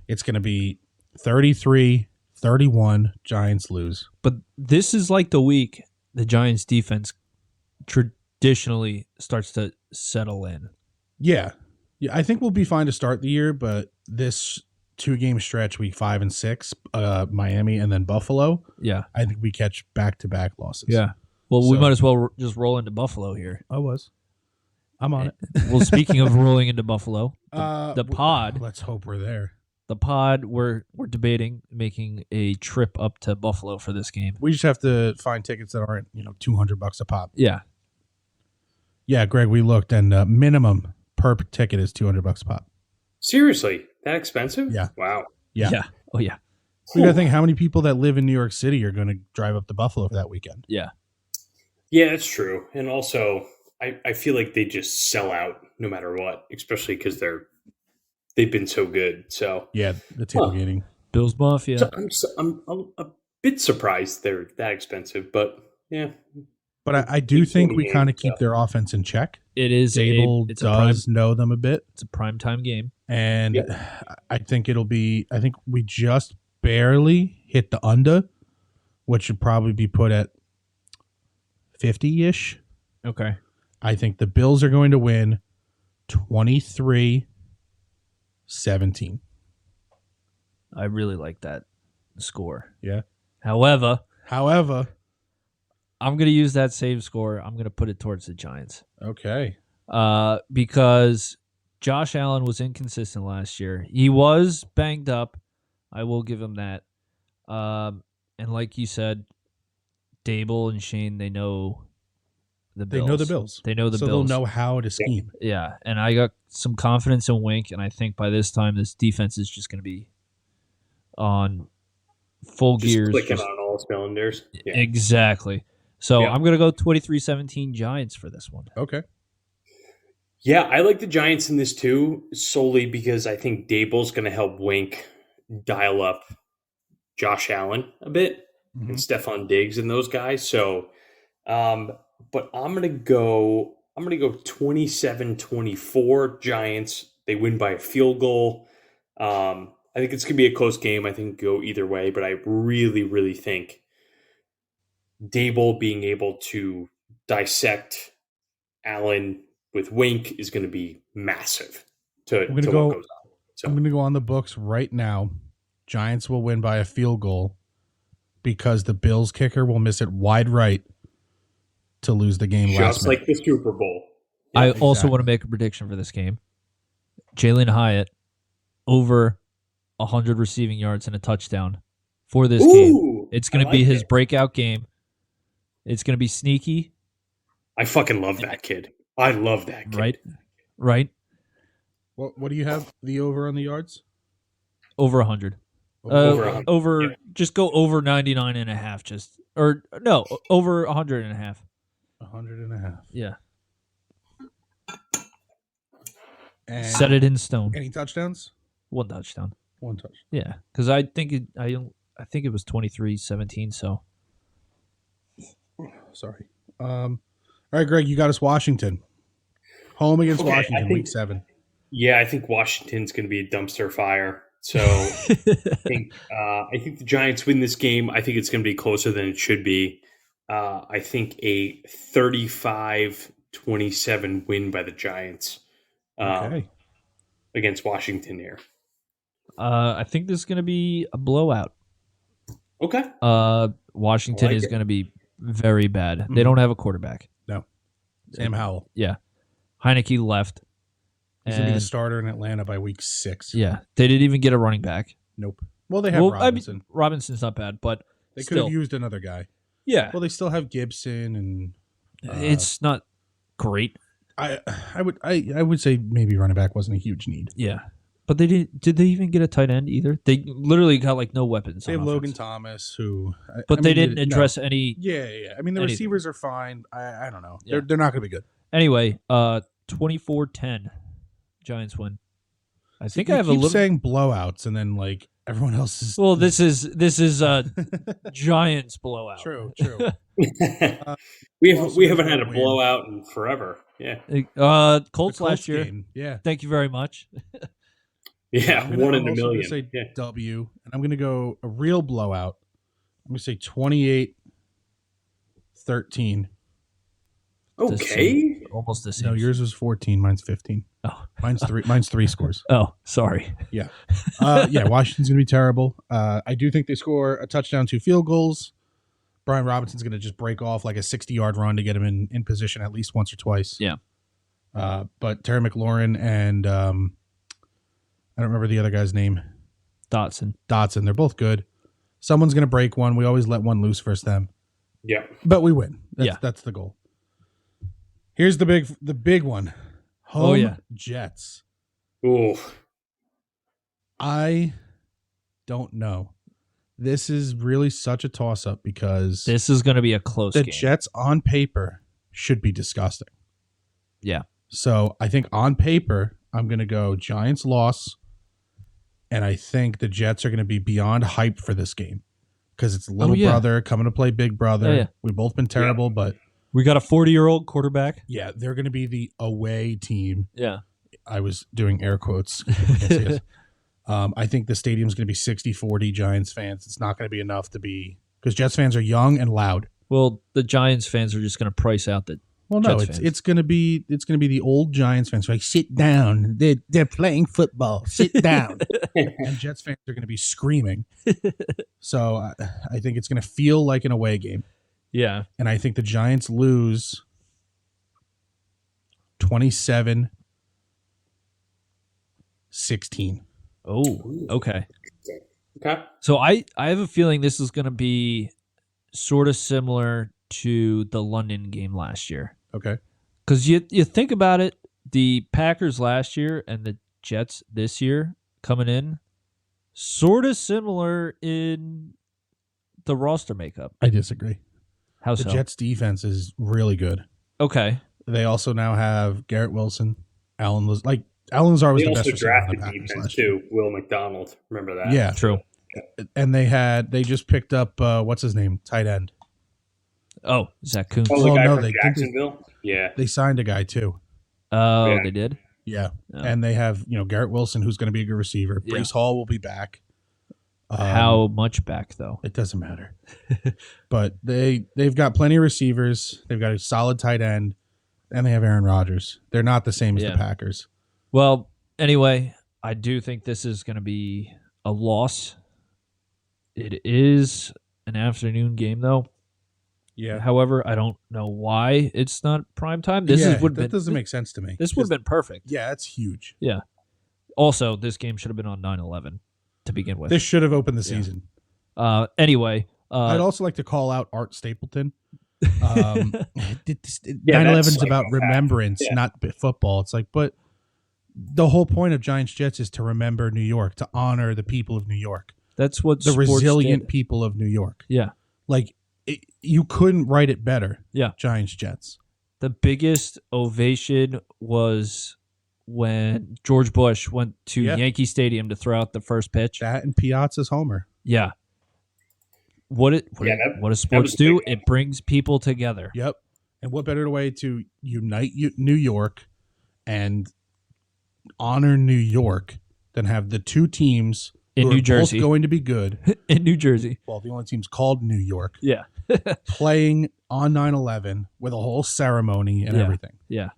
S2: It's going to be 33-31. Giants lose.
S3: But this is like the week the Giants defense traditionally starts to settle in.
S2: Yeah. I think we'll be fine to start the year, but this 2-game stretch, week 5 and 6, Miami and then Buffalo.
S3: Yeah.
S2: I think we catch back-to-back losses.
S3: Yeah. Well, we might as well just roll into Buffalo here.
S2: I'm on it.
S3: Well, speaking of rolling into Buffalo, the pod.
S2: Let's hope we're there.
S3: The pod, we're debating making a trip up to Buffalo for this game.
S2: We just have to find tickets that aren't, $200 a pop.
S3: Yeah.
S2: Yeah, Greg, we looked, and minimum per ticket is $200 a pop.
S4: Seriously, that expensive?
S2: Yeah.
S4: Wow.
S2: Yeah.
S3: Oh yeah.
S2: We got to think how many people that live in New York City are going to drive up to Buffalo for that weekend.
S3: Yeah.
S4: Yeah, that's true. And also, I feel like they just sell out no matter what, especially because they've been so good. So
S2: yeah, the tailgating.
S3: Bills Mafia.
S4: So I'm a bit surprised they're that expensive, but yeah.
S2: But I do think we kind of keep their offense in check.
S3: It is.
S2: Dable does know them a bit.
S3: It's a primetime game,
S2: and I think it'll be. I think we just barely hit the under, which should probably be put at 50-ish.
S3: Okay.
S2: I think the Bills are going to win 23-17.
S3: I really like that score.
S2: Yeah.
S3: However, I'm going to use that same score. I'm going to put it towards the Giants.
S2: Okay.
S3: Because Josh Allen was inconsistent last year. He was banged up. I will give him that. And like you said, Dable and Shane, they know the Bills.
S2: They know the Bills.
S3: So
S2: they'll know how to scheme.
S3: Yeah, and I got some confidence in Wink, and I think by this time this defense is just going to be on full gears.
S4: Clicking on all cylinders. Yeah.
S3: Exactly. So I'm going to go 23-17 Giants for this one.
S2: Okay.
S4: Yeah, I like the Giants in this too, solely because I think Dable's going to help Wink dial up Josh Allen a bit and Stephon Diggs and those guys. So, but I'm going to go 27-24 Giants. They win by a field goal. I think it's going to be a close game. I think go either way, but I really, really think Dable being able to dissect Allen with Wink is going to be massive to what goes on. So
S2: I'm going to go on the books right now. Giants will win by a field goal because the Bills kicker will miss it wide right to lose the game last
S4: just like the Super Bowl.
S3: Yeah, I also want to make a prediction for this game. Jalen Hyatt over 100 receiving yards and a touchdown for this game.
S4: Ooh,
S3: It's going
S4: I
S3: to be
S4: like
S3: his
S4: it.
S3: breakout game. It's going to be sneaky,
S4: I fucking love that kid. I love that kid.
S3: right? Right?
S2: What do you have the over on the yards?
S3: Over 100.
S4: Over 100,
S3: Over
S4: yeah.
S3: just go over 99 and a half over 100 and a half.
S2: 100 and a half.
S3: Yeah.
S2: And
S3: Set it in stone.
S2: Any touchdowns?
S3: 1 touchdown.
S2: 1 touch.
S3: Yeah, cuz I think it was 23-17, so
S2: Sorry. All right, Greg, you got us Washington. Home against
S4: Okay, I
S2: Washington,
S4: think-
S2: week 7.
S4: Yeah, I think Washington's going to be a dumpster fire. So I think the Giants win this game. I think it's going to be closer than it should be. I think a 35-27 win by the Giants
S2: Okay.
S4: against Washington here.
S3: I think this is going to be a blowout.
S4: Okay.
S3: Washington
S4: I like
S3: is
S4: it.
S3: going to be very bad. They
S2: Mhm.
S3: don't have a quarterback.
S2: Sam Howell.
S3: Yeah. Heineke left.
S2: He's going to be the
S3: And-
S2: starter in Atlanta by week 6.
S3: Yeah. They didn't even get a running back.
S2: Nope. Well, they have
S3: Well,
S2: Robinson.
S3: Robinson's not bad, but
S2: They could
S3: still.
S2: have used another guy.
S3: Yeah.
S2: Well, they still have Gibson and
S3: It's not great.
S2: I would say maybe running back wasn't a huge need.
S3: Yeah. But they did they even get a tight end either? They literally got like no weapons.
S2: They
S3: on
S2: have Logan
S3: offense.
S2: Thomas, who
S3: But
S2: I
S3: they
S2: mean,
S3: didn't
S2: no.
S3: address any.
S2: Yeah. I mean, the
S3: anything.
S2: receivers are fine. I don't know.
S3: Yeah.
S2: They're not going to be good.
S3: Anyway, 24-10 Giants win. I think
S2: You
S3: I have a
S2: keep
S3: little.
S2: saying blowouts, and then like everyone else is.
S3: Well, this is Giants blowout.
S2: true.
S4: we
S2: Also
S4: haven't had a
S2: win.
S4: blowout in forever. Yeah.
S3: Colts
S2: The
S3: last year.
S2: game, yeah.
S3: Thank you very much.
S4: Yeah,
S2: I'm gonna-
S4: one in
S2: I'm
S4: a
S2: also gonna
S4: million.
S2: Say
S4: Yeah.
S2: W, and I'm going to go a real blowout. I'm going to say 28-13.
S4: Okay.
S3: Almost the same.
S2: No, yours was 14. Mine's 15.
S3: Oh.
S2: Mine's 3. Mine's 3 scores.
S3: Oh, sorry.
S2: Yeah, Washington's gonna be terrible. I do think they score a touchdown, 2 field goals. Brian Robinson's gonna just break off like a 60-yard run to get him in position at least once or twice.
S3: Yeah.
S2: But Terry McLaurin and I don't remember the other guy's name.
S3: Dotson.
S2: Dotson. They're both good. Someone's gonna break one. We always let one loose versus them,
S4: Yeah.
S2: but we win.
S3: Yeah.
S2: That's the goal. Here's the big one. Home
S3: Oh, yeah.
S2: Jets.
S4: Ooh.
S2: I don't know. This is really such a toss-up because
S3: This is going to be a close
S2: the
S3: game.
S2: Jets on paper should be disgusting.
S3: Yeah.
S2: So I think on paper, I'm going to go Giants loss, and I think the Jets are going to be beyond hype for this game because it's little
S3: yeah.
S2: brother coming to play big brother.
S3: Yeah.
S2: We've both been terrible, but
S3: We got a 40-year-old quarterback.
S2: yeah, they're going to be the away team.
S3: Yeah.
S2: I was doing air quotes. I think the stadium's going to be 60-40 Giants fans. It's not going to be enough to be because Jets fans are young and loud.
S3: Well, the Giants fans are just going to price out the.
S2: Well, no,
S3: Jets fans.
S2: it's going to be the old Giants fans. Like, sit down. They're playing football. Sit down. And Jets fans are going to be screaming. So I think it's going to feel like an away game,
S3: Yeah.
S2: and I think the Giants lose 27-16.
S3: Oh, okay.
S4: Okay.
S3: So I have a feeling this is going to be sort of similar to the London game last year.
S2: Okay.
S3: Because you think about it, the Packers last year and the Jets this year coming in, sort of similar in the roster makeup.
S2: I disagree.
S3: How
S2: The
S3: so?
S2: Jets defense is really good.
S3: Okay.
S2: They also now have Garrett Wilson, Alan Lazar was
S4: They
S2: the
S4: also
S2: best receiver on the
S4: drafted
S2: Packers
S4: defense
S2: last year.
S4: too. Will McDonald. Remember that?
S2: Yeah,
S3: True.
S2: and they just picked up what's his name, tight end.
S3: Oh, Zach Kuntz.
S4: Oh, the
S2: Well,
S4: guy
S2: no,
S4: from
S2: they did-
S4: Jacksonville? Yeah.
S2: They signed a guy too.
S3: Oh,
S4: Yeah.
S3: they did?
S2: Yeah,
S3: Oh.
S2: and they have Garrett Wilson, who's going to be a good receiver.
S3: Yeah.
S2: Brees Hall will be back.
S3: How much back, though?
S2: It doesn't matter, but they've got plenty of receivers. They've got a solid tight end, and they have Aaron Rodgers. They're not the same as
S3: Yeah.
S2: the Packers.
S3: Well, anyway, I do think this is going to be a loss. It is an afternoon game, though.
S2: Yeah,
S3: However, I don't know why it's not prime time. This
S2: that doesn't make sense to me.
S3: This would have been perfect.
S2: Yeah, it's huge.
S3: Also, this game should have been on 9/11. to begin with.
S2: This should have opened the
S3: Yeah.
S2: season.
S3: Anyway,
S2: I'd also like to call out Art Stapleton. 9/11's
S4: that's
S2: about
S4: like a fact.
S2: remembrance,
S4: Yeah.
S2: not football. It's like, but the whole point of Giants Jets is to remember New York, to honor the people of New York,
S3: that's what
S2: the
S3: sports
S2: resilient
S3: did.
S2: people of New York.
S3: Yeah.
S2: Like, you couldn't write it better.
S3: Yeah.
S2: Giants Jets.
S3: The biggest ovation was when George Bush went to
S2: Yeah.
S3: Yankee Stadium to throw out the first pitch.
S2: That and Piazza's homer.
S3: Yeah. What
S4: that
S3: does
S4: was
S3: sports
S4: a
S3: do?
S4: big
S3: It brings people together.
S2: Yep. And what better way to unite New York and honor New York than have the two teams
S3: In
S2: who
S3: New
S2: are
S3: Jersey.
S2: both going to be good.
S3: In New Jersey.
S2: Well, the only team's called New York,
S3: Yeah.
S2: playing on 9/11 with a whole ceremony and
S3: Yeah.
S2: everything.
S3: Yeah.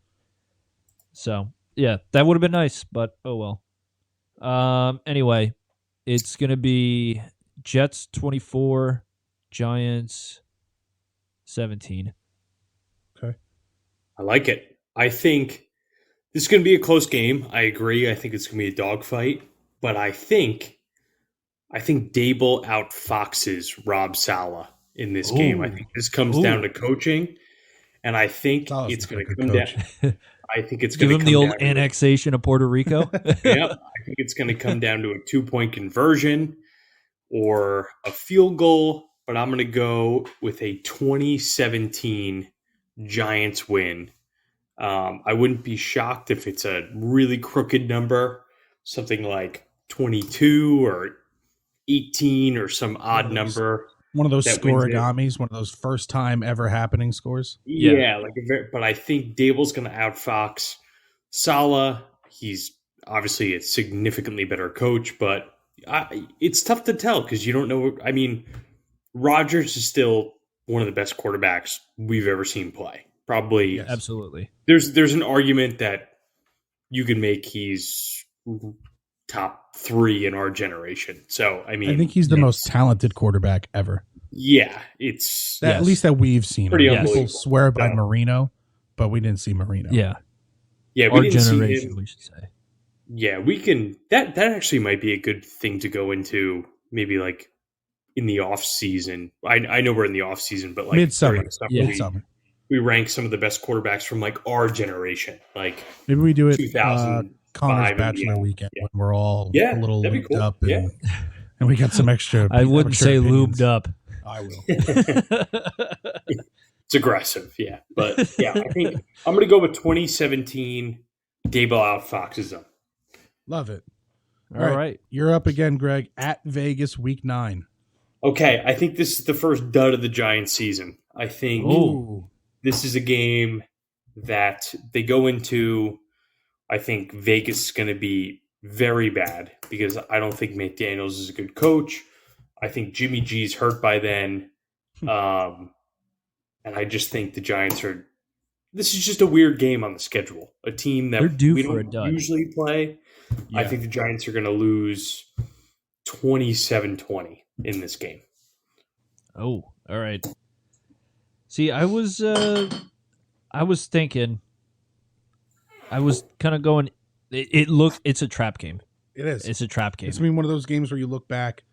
S3: So, yeah, that would have been nice, but oh well. Anyway, it's going to be Jets 24, Giants 17.
S4: I like it. I think this is going to be a close game. I agree. I think it's going to be a dogfight, but I think Dable outfoxes Rob Saleh in this game. I
S3: Ooh.
S4: think this comes
S3: Ooh.
S4: down to coaching, and I think
S2: Saleh's
S4: it's
S2: a
S4: going to
S2: good
S4: come
S2: coach.
S4: down. I think it's
S3: Give
S4: going
S3: him
S4: to
S3: the
S4: come
S3: old
S4: down to-
S3: annexation of Puerto Rico.
S4: Yep. I think it's going to come down to a 2-point conversion or a field goal, but I'm going to go with a 2017 Giants win. I wouldn't be shocked if it's a really crooked number, something like 22 or 18 or some odd
S2: those.
S4: number.
S2: One of those
S4: That wins it.
S2: scorigamis, one of those first time ever happening scores.
S3: Yeah.
S4: But I think Dable's going to outfox Saleh. He's obviously a significantly better coach, but it's tough to tell because you don't know. I mean, Rodgers is still one of the best quarterbacks we've ever seen play. Probably,
S2: Yes.
S3: Absolutely.
S4: there's an argument that you can make he's top 3 in our generation. So I mean,
S2: I think he's the
S4: it's-
S2: most talented quarterback ever.
S4: Yeah, it's
S2: At
S3: Yes.
S2: least that we've seen.
S4: Pretty
S2: People
S4: unbelievable.
S2: swear by
S4: Yeah.
S2: Marino, but we didn't see Marino.
S3: Yeah.
S4: we
S3: Our
S4: didn't see
S3: generation,
S4: him.
S3: we should say.
S4: Yeah, we can. That actually might be a good thing to go into. Maybe like in the off season. I know we're in the off season, but like
S2: Midsummer.
S4: during the summer,
S3: Yeah.
S2: Midsummer.
S4: we rank some of the best quarterbacks from like our generation, like
S2: Maybe we do it
S4: 2005
S2: Connor's
S4: and
S2: Bachelor
S4: beyond.
S2: weekend
S4: Yeah.
S2: when we're all
S4: Yeah,
S2: a little
S4: that'd be
S2: lubed
S4: cool.
S2: up and,
S4: Yeah.
S2: and we got some extra.
S3: I wouldn't
S2: extra
S3: say
S2: opinions.
S3: lubed up.
S2: I will.
S4: It's aggressive, yeah. But yeah, I think I'm going to go with 2017. Dable outfoxes them.
S2: Love it.
S3: All
S2: All right.
S3: right.
S2: You're up again, Greg, at Vegas week 9.
S4: Okay, I think this is the first dud of the Giants season. I think
S3: Ooh.
S4: this is a game that they go into. I think Vegas is going to be very bad because I don't think McDaniels is a good coach. I think Jimmy G's hurt by then. And I just think the Giants are. This is just a weird game on the schedule. A team that
S3: They're due
S4: we
S3: for a
S4: don't
S3: dud.
S4: usually play. I
S2: Yeah.
S4: think the Giants are going to lose 27-20 in this game.
S3: Oh, all right. See, I was thinking, I was kind of going. It's a trap game.
S2: It is.
S3: It's a trap game.
S2: It's been one of those games where you look back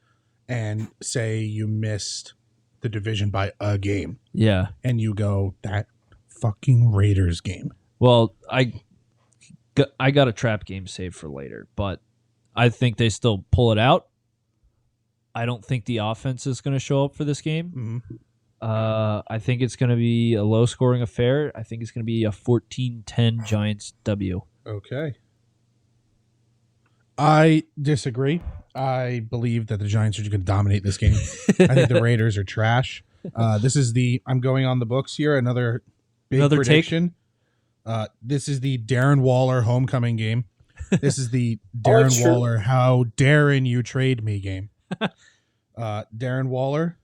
S2: and say you missed the division by a game,
S3: Yeah.
S2: and you go, that fucking Raiders game.
S3: Well, I got a trap game saved for later, but I think they still pull it out. I don't think the offense is going to show up for this game.
S2: Mhm.
S3: I think it's going to be a low-scoring affair. I think it's going to be a 14-10 Giants W.
S2: Okay. I disagree. I believe that the Giants are just going to dominate this game. I think the Raiders are trash. I'm going on the books here. Another big
S3: Another take?
S2: prediction. This is the Darren Waller homecoming game. This is the
S4: Oh, it's
S2: Darren
S4: true.
S2: Waller, how daring you trade me game. Darren Waller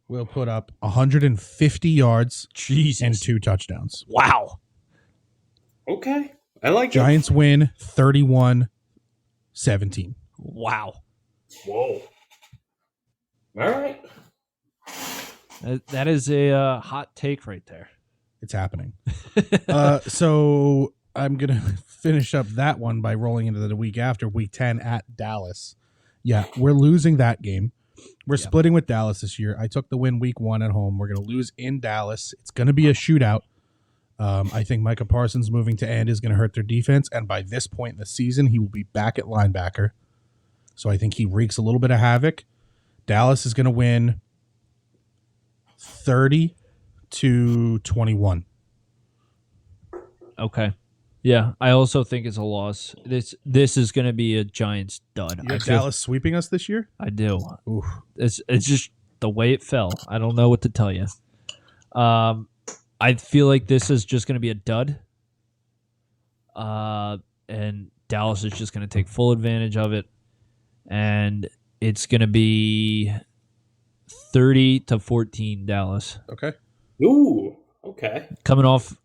S2: will put up 150 yards
S3: Jesus.
S2: and 2 touchdowns.
S3: Wow.
S4: Okay, I like
S2: Giants win 31-17.
S3: Wow.
S4: it. Whoa. All right.
S3: That is a hot take right there.
S2: It's happening. So I'm going to finish up that one by rolling into the week after, week 10 at Dallas. Yeah, we're losing that game. We're splitting with Dallas this year. I took the win week 1 at home. We're going to lose in Dallas. It's going to be a shootout. I think Micah Parsons moving to end is going to hurt their defense, and by this point in the season, he will be back at linebacker. So I think he wreaks a little bit of havoc. Dallas is going to win 30-21.
S3: Okay. Yeah, I also think it's a loss. This is going to be a Giants dud.
S2: You got Dallas sweeping us this year?
S3: I do.
S2: Oof.
S3: It's just the way it fell. I don't know what to tell you. I feel like this is just going to be a dud. And Dallas is just going to take full advantage of it. And it's going to be 30-14 Dallas.
S2: Okay.
S4: Ooh, okay.
S3: Coming off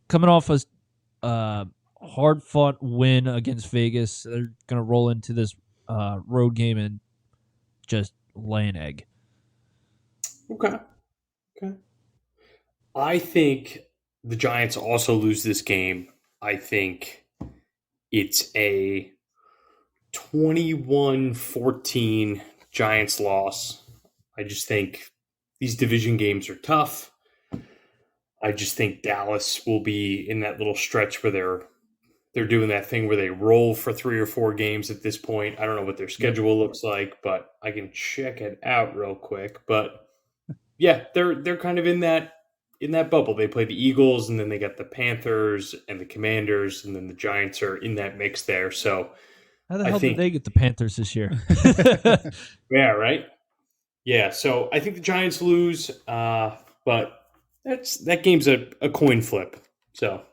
S3: a hard-fought win against Vegas. They're going to roll into this road game and just lay an egg.
S4: Okay. I think the Giants also lose this game. I think it's a 21-14 Giants loss. I just think these division games are tough. I just think Dallas will be in that little stretch where they're doing that thing where they roll for 3 or 4 games at this point. I don't know what their schedule looks like, but I can check it out real quick. But yeah, they're kind of in that bubble. They play the Eagles, and then they got the Panthers and the Commanders, and then the Giants are in that mix there. So
S3: How the hell did they get the Panthers this year?
S4: yeah, right. Yeah, so I think the Giants lose, but that game's a coin flip. So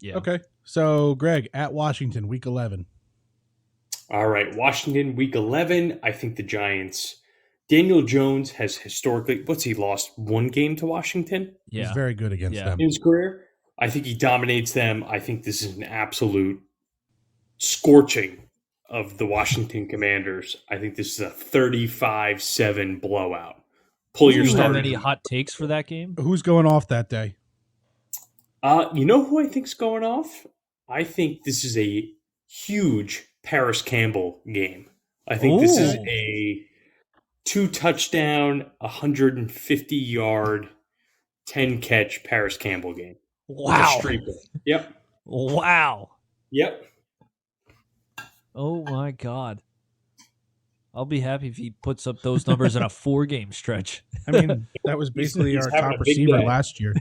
S3: Yeah.
S2: Okay. So, Greg, at Washington, week 11.
S4: all right, Washington, week 11. I think the Giants. Daniel Jones has historically, he lost 1 game to Washington
S3: Yeah.
S2: He's very good against them.
S4: in his career. I think he dominates them. I think this is an absolute scorching of the Washington Commanders. I think this is a 35-7 blowout. Pull
S3: Do
S4: your
S3: you have
S4: starters.
S3: any hot takes for that game?
S2: Who's going off that day?
S4: You know who I think's going off? I think this is a huge Paris Campbell game. I think this is
S3: Ooh.
S4: a 2-touchdown, 150-yard, 10-catch Paris Campbell game.
S3: Wow.
S4: A streaker. Yep.
S3: Wow.
S4: Yep.
S3: Oh my God. I'll be happy if he puts up those numbers in a 4-game stretch.
S2: I mean, that was basically
S4: he's
S2: our
S4: having
S2: top
S4: a big
S2: receiver
S4: day.
S2: last year.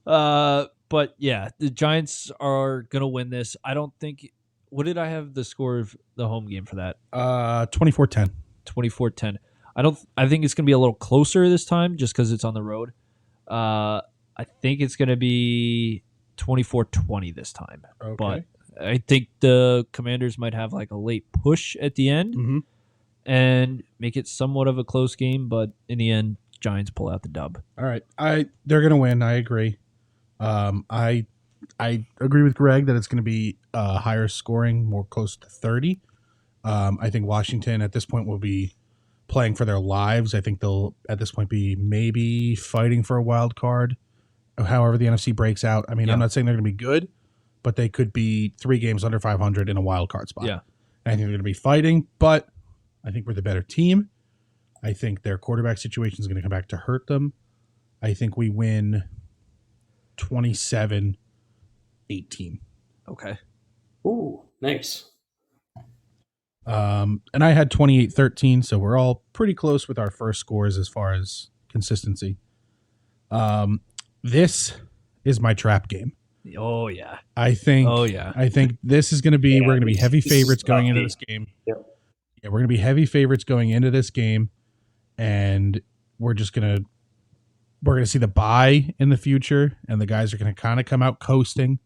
S3: But yeah, the Giants are gonna win this. I don't think. What did I have the score of the home game for that?
S2: 24-10.
S3: 24-10. I think it's gonna be a little closer this time, just because it's on the road. I think it's gonna be 24-20 this time.
S2: Okay.
S3: But I think the Commanders might have like a late push at the end
S2: Mm-hmm.
S3: and make it somewhat of a close game. But in the end, Giants pull out the dub.
S2: All right. They're going to win. I agree. I agree with Greg that it's going to be higher scoring, more close to 30. I think Washington at this point will be playing for their lives. I think they'll at this point be maybe fighting for a wild card. However the NFC breaks out. I mean,
S3: Yeah.
S2: I'm not saying they're going to be good, but they could be 3 games under 500 in a wild card spot.
S3: Yeah.
S2: And I think they're going to be fighting, but I think we're the better team. I think their quarterback situation is going to come back to hurt them. I think we win 27-18.
S3: Okay.
S4: Ooh, nice.
S2: And I had 28-13, so we're all pretty close with our first scores as far as consistency. This is my trap game.
S3: Oh yeah.
S2: I think this is going to be,
S4: Yeah,
S2: we're going to be heavy
S4: this is
S2: favorites going into
S4: tough.
S2: this game.
S4: Yep.
S2: Yeah, we're going to be heavy favorites going into this game, and we're going to see the bye in the future, and the guys are going to kind of come out coasting,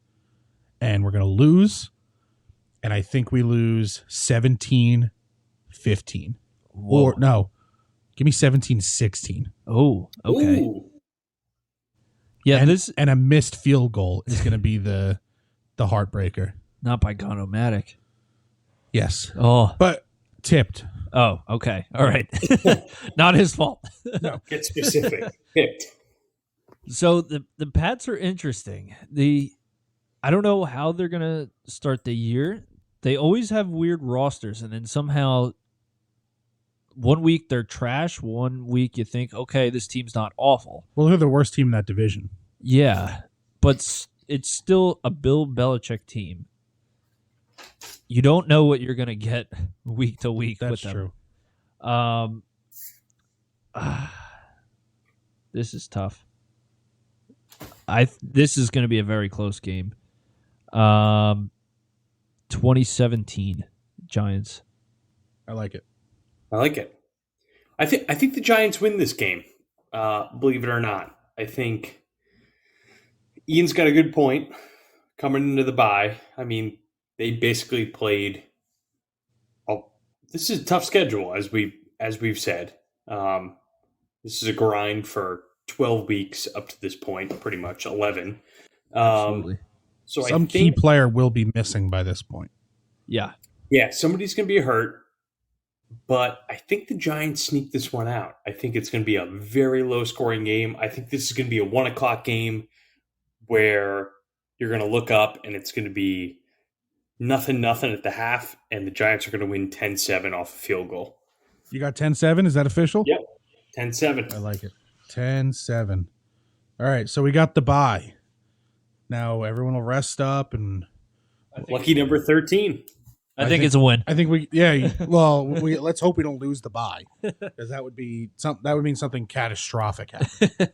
S2: and we're going to lose, and I think we lose 17-15. Or no, give me 17-16.
S3: Oh, okay.
S4: Ooh.
S3: Yeah,
S2: and,
S3: this
S2: and a missed field goal is going to be the heartbreaker.
S3: not by Gonomatic.
S2: Yes,
S3: Oh,
S2: but tipped.
S3: oh, okay. All right. Not his fault.
S4: Get specific. Picked.
S3: So the Pats are interesting. I don't know how they're gonna start the year. They always have weird rosters, and then somehow 1 week they're trash. 1 week you think, okay, this team's not awful.
S2: Well, they're the worst team in that division.
S3: Yeah, but it's still a Bill Belichick team. You don't know what you're going to get week to week with them.
S2: That's true.
S3: This is tough. This is going to be a very close game. 2017 Giants.
S2: I like it.
S4: I like it. I think the Giants win this game. Believe it or not, I think Ian's got a good point coming into the bye. I mean, they basically played. This is a tough schedule, as we've said. This is a grind for 12 weeks up to this point, pretty much 11.
S3: Absolutely.
S4: So
S2: some key player will be missing by this point.
S3: Yeah.
S4: Yeah, somebody's going to be hurt, but I think the Giants sneak this one out. I think it's going to be a very low-scoring game. I think this is going to be a 1 o'clock game where you're going to look up and it's going to be nothing at the half, and the Giants are going to win 10-7 off a field goal.
S2: You got 10-7? Is that official?
S4: Yep, 10-7.
S2: I like it. 10-7. All right, so we got the bye. Now everyone will rest up and
S4: lucky number 13.
S3: I think it's a win.
S2: I think let's hope we don't lose the bye, because that would mean something catastrophic happened.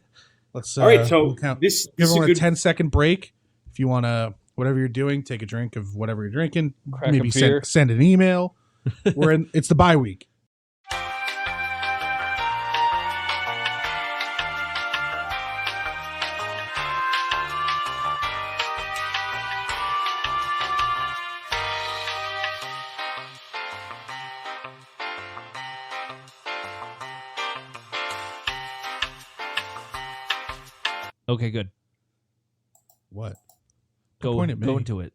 S2: Let's
S4: all right. So
S2: we'll count.
S4: this
S2: give
S4: is a
S2: everyone
S4: good
S2: 10-second break. If you want to, whatever you're doing, take a drink of whatever you're drinking.
S3: Crack
S2: Maybe
S3: a beer.
S2: send an email. It's the bye week.
S3: Okay, good.
S2: What?
S3: Go
S2: point at me.
S3: into it.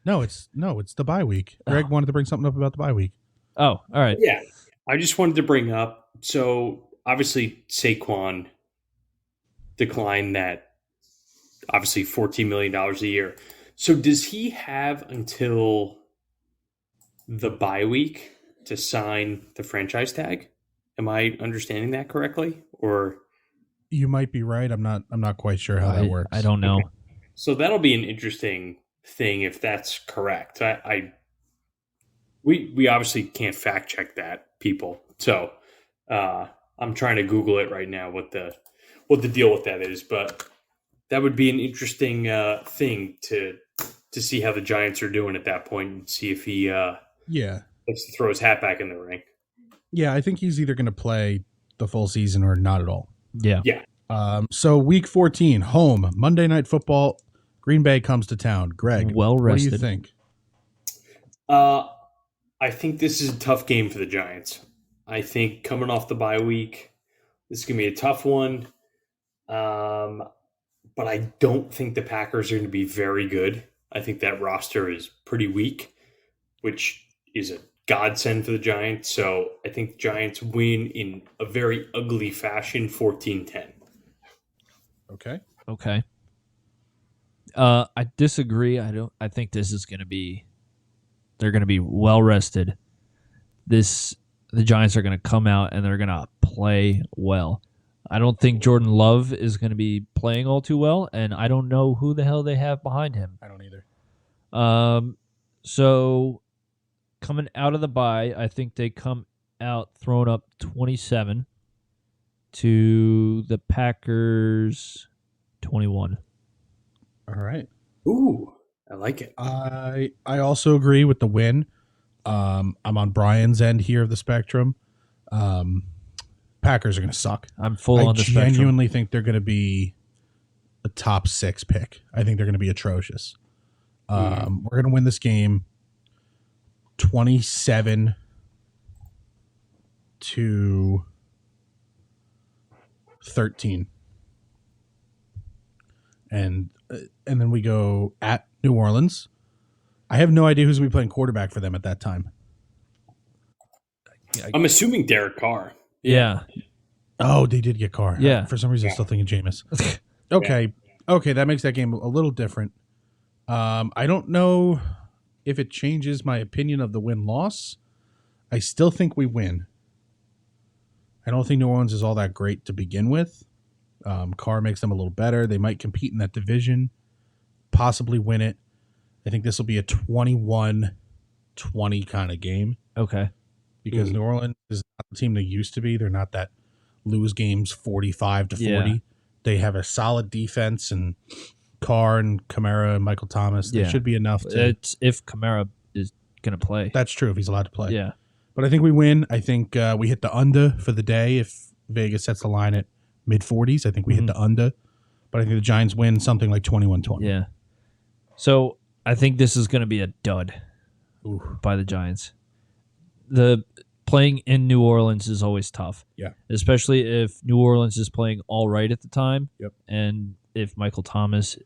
S2: No, it's the bye week. Greg wanted to bring something up about the bye week.
S3: Oh, all right.
S4: Yeah, I just wanted to bring up. So obviously Saquon declined that. Obviously, $14 million a year. So does he have until the bye week to sign the franchise tag? Am I understanding that correctly? Or
S2: You might be right. I'm not quite sure how that works.
S3: I don't know.
S4: Okay. So that'll be an interesting thing if that's correct. We obviously can't fact check that, people. So I'm trying to Google it right now what the deal with that is, but that would be an interesting thing to see how the Giants are doing at that point and see if he likes to throw his hat back in the ring.
S2: Yeah, I think he's either going to play the full season or not at all.
S3: Yeah.
S2: So week 14, home, Monday Night Football. Green Bay comes to town. Greg,
S3: Well
S2: what do
S3: rested.
S2: you think?
S4: I think this is a tough game for the Giants. I think coming off the bye week, this is going to be a tough one. But I don't think the Packers are going to be very good. I think that roster is pretty weak, which is a godsend for the Giants. So I think the Giants win in a very ugly fashion, 14-10.
S2: Okay.
S3: I disagree. I think this is going to be. They're going to be well rested. The Giants are going to come out and they're going to play well. I don't think Jordan Love is going to be playing all too well, and I don't know who the hell they have behind him.
S2: I don't either.
S3: So coming out of the bye, I think they come out throwing up 27 to the Packers 21.
S2: All right.
S4: Ooh, I like it.
S2: I also agree with the win. I'm on Brian's end here of the spectrum. Packers are going to suck.
S3: I'm full on the spectrum.
S2: I genuinely think they're going to be a top 6 pick. I think they're going to be atrocious. We're going to win this game 27-13. And then we go at New Orleans. I have no idea who's going to be playing quarterback for them at that time.
S4: I'm assuming Derek Carr.
S3: Yeah.
S2: Oh, they did get Carr.
S3: Yeah.
S2: For some reason, I'm still thinking Jameis. Okay. Okay, that makes that game a little different. I don't know. if it changes my opinion of the win-loss, I still think we win. I don't think New Orleans is all that great to begin with. Carr makes them a little better. They might compete in that division, possibly win it. I think this will be a 21-20 kind of game
S3: Okay.
S2: because New Orleans is not the team they used to be. They're not that lose games 45-40.
S3: Yeah.
S2: They have a solid defense, and Carr and Kamara and Michael Thomas, they
S3: Yeah.
S2: should be enough to...
S3: It's if Kamara is going to play.
S2: That's true if he's allowed to play.
S3: Yeah.
S2: But I think we win. I think we hit the under for the day. If Vegas sets the line at mid-40s, I think we hit the under. But I think the Giants win something like 21-20.
S3: Yeah. So I think this is going to be a dud
S2: Ooh.
S3: by the Giants. The playing in New Orleans is always tough.
S2: Yeah.
S3: Especially if New Orleans is playing all right at the time.
S2: Yep.
S3: And if Michael Thomas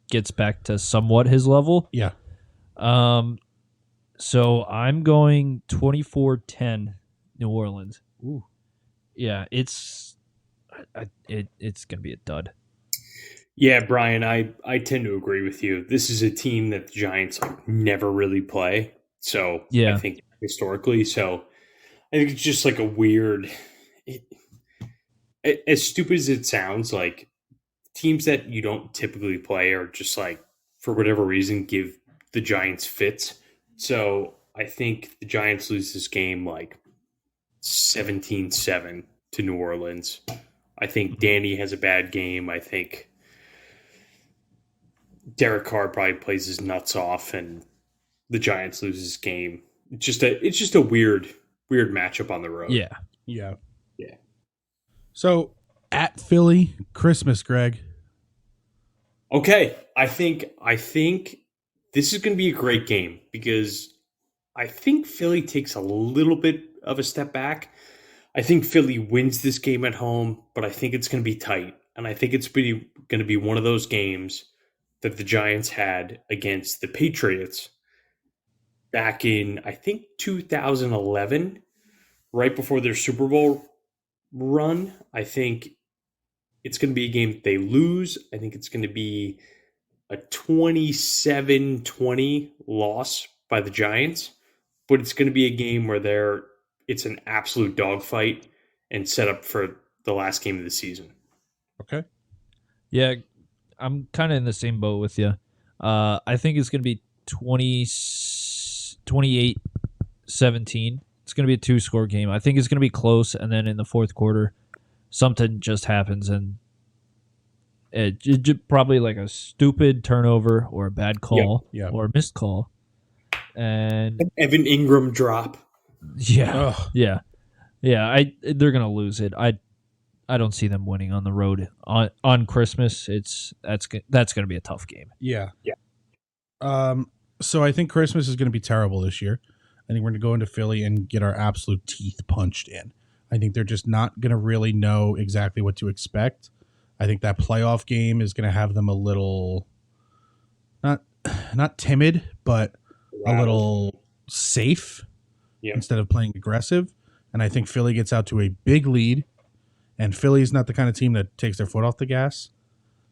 S3: gets back to somewhat his level.
S2: Yeah.
S3: So I'm going 24-10 New Orleans.
S2: Ooh.
S3: Yeah, it's going to be a dud.
S4: Yeah, Brian, I tend to agree with you. This is a team that the Giants never really play. So
S3: Yeah.
S4: I think historically, so I think it's just like a weird, as stupid as it sounds, like teams that you don't typically play are just like, for whatever reason, give the Giants fits. So I think the Giants lose this game like 17-7 to New Orleans. I think Danny has a bad game. I think Derek Carr probably plays his nuts off, and the Giants lose this game. It's just a weird matchup on the road.
S3: Yeah.
S2: Yeah.
S4: Yeah.
S2: So at Philly, Christmas, Greg.
S4: Okay, I think this is going to be a great game because I think Philly takes a little bit of a step back. I think Philly wins this game at home, but I think it's going to be tight, and I think it's going to be one of those games that the Giants had against the Patriots back in, I think, 2011, right before their Super Bowl run. I think it's going to be a game they lose. I think it's going to be a 27-20 loss by the Giants, but it's going to be a game where it's an absolute dogfight and set up for the last game of the season.
S2: Okay.
S3: Yeah, I'm kind of in the same boat with you. I think it's going to be 28-17. It's going to be a two-score game. I think it's going to be close, and then in the fourth quarter, something just happens, and it probably like a stupid turnover or a bad call or a missed call. And
S4: Evan Ingram drop.
S3: Yeah,
S2: Ugh.
S3: yeah. They're going to lose it. I don't see them winning on the road on Christmas. That's going to be a tough game.
S2: Yeah.
S4: Yeah.
S2: So I think Christmas is going to be terrible this year. I think we're going to go into Philly and get our absolute teeth punched in. I think they're just not going to really know exactly what to expect. I think that playoff game is going to have them a little not timid, but a little safe instead of playing aggressive. And I think Philly gets out to a big lead. And Philly's not the kind of team that takes their foot off the gas.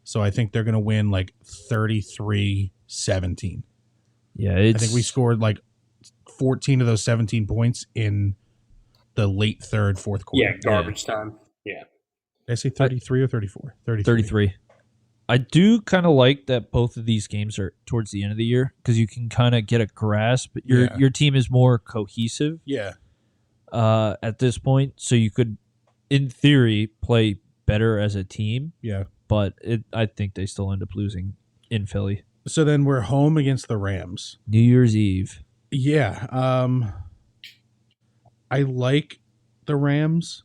S2: So I think they're going to win like 33-17.
S3: Yeah,
S2: I think we scored like 14 of those 17 points in the late third, fourth quarter.
S4: Yeah, garbage time. Yeah.
S2: Did I say 33 or 34?
S3: 33. I do kind of like that both of these games are towards the end of the year because you can kind of get a grasp. Your team is more cohesive
S2: Yeah.
S3: at this point, so you could, in theory, play better as a team.
S2: Yeah.
S3: But I think they still end up losing in Philly.
S2: So then we're home against the Rams.
S3: New Year's Eve.
S2: Yeah. I like the Rams.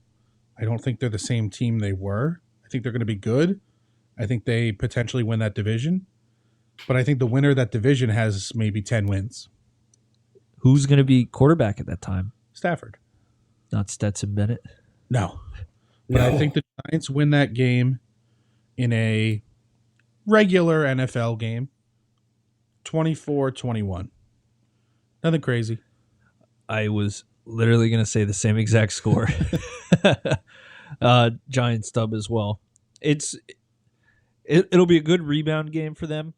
S2: I don't think they're the same team they were. I think they're going to be good. I think they potentially win that division. But I think the winner of that division has maybe 10 wins.
S3: Who's going to be quarterback at that time?
S2: Stafford.
S3: Not Stetson Bennett.
S2: No. But I think the Giants win that game in a regular NFL game. 24-21. Nothing crazy.
S3: I was literally going to say the same exact score. Giants dub as well. It'll be a good rebound game for them.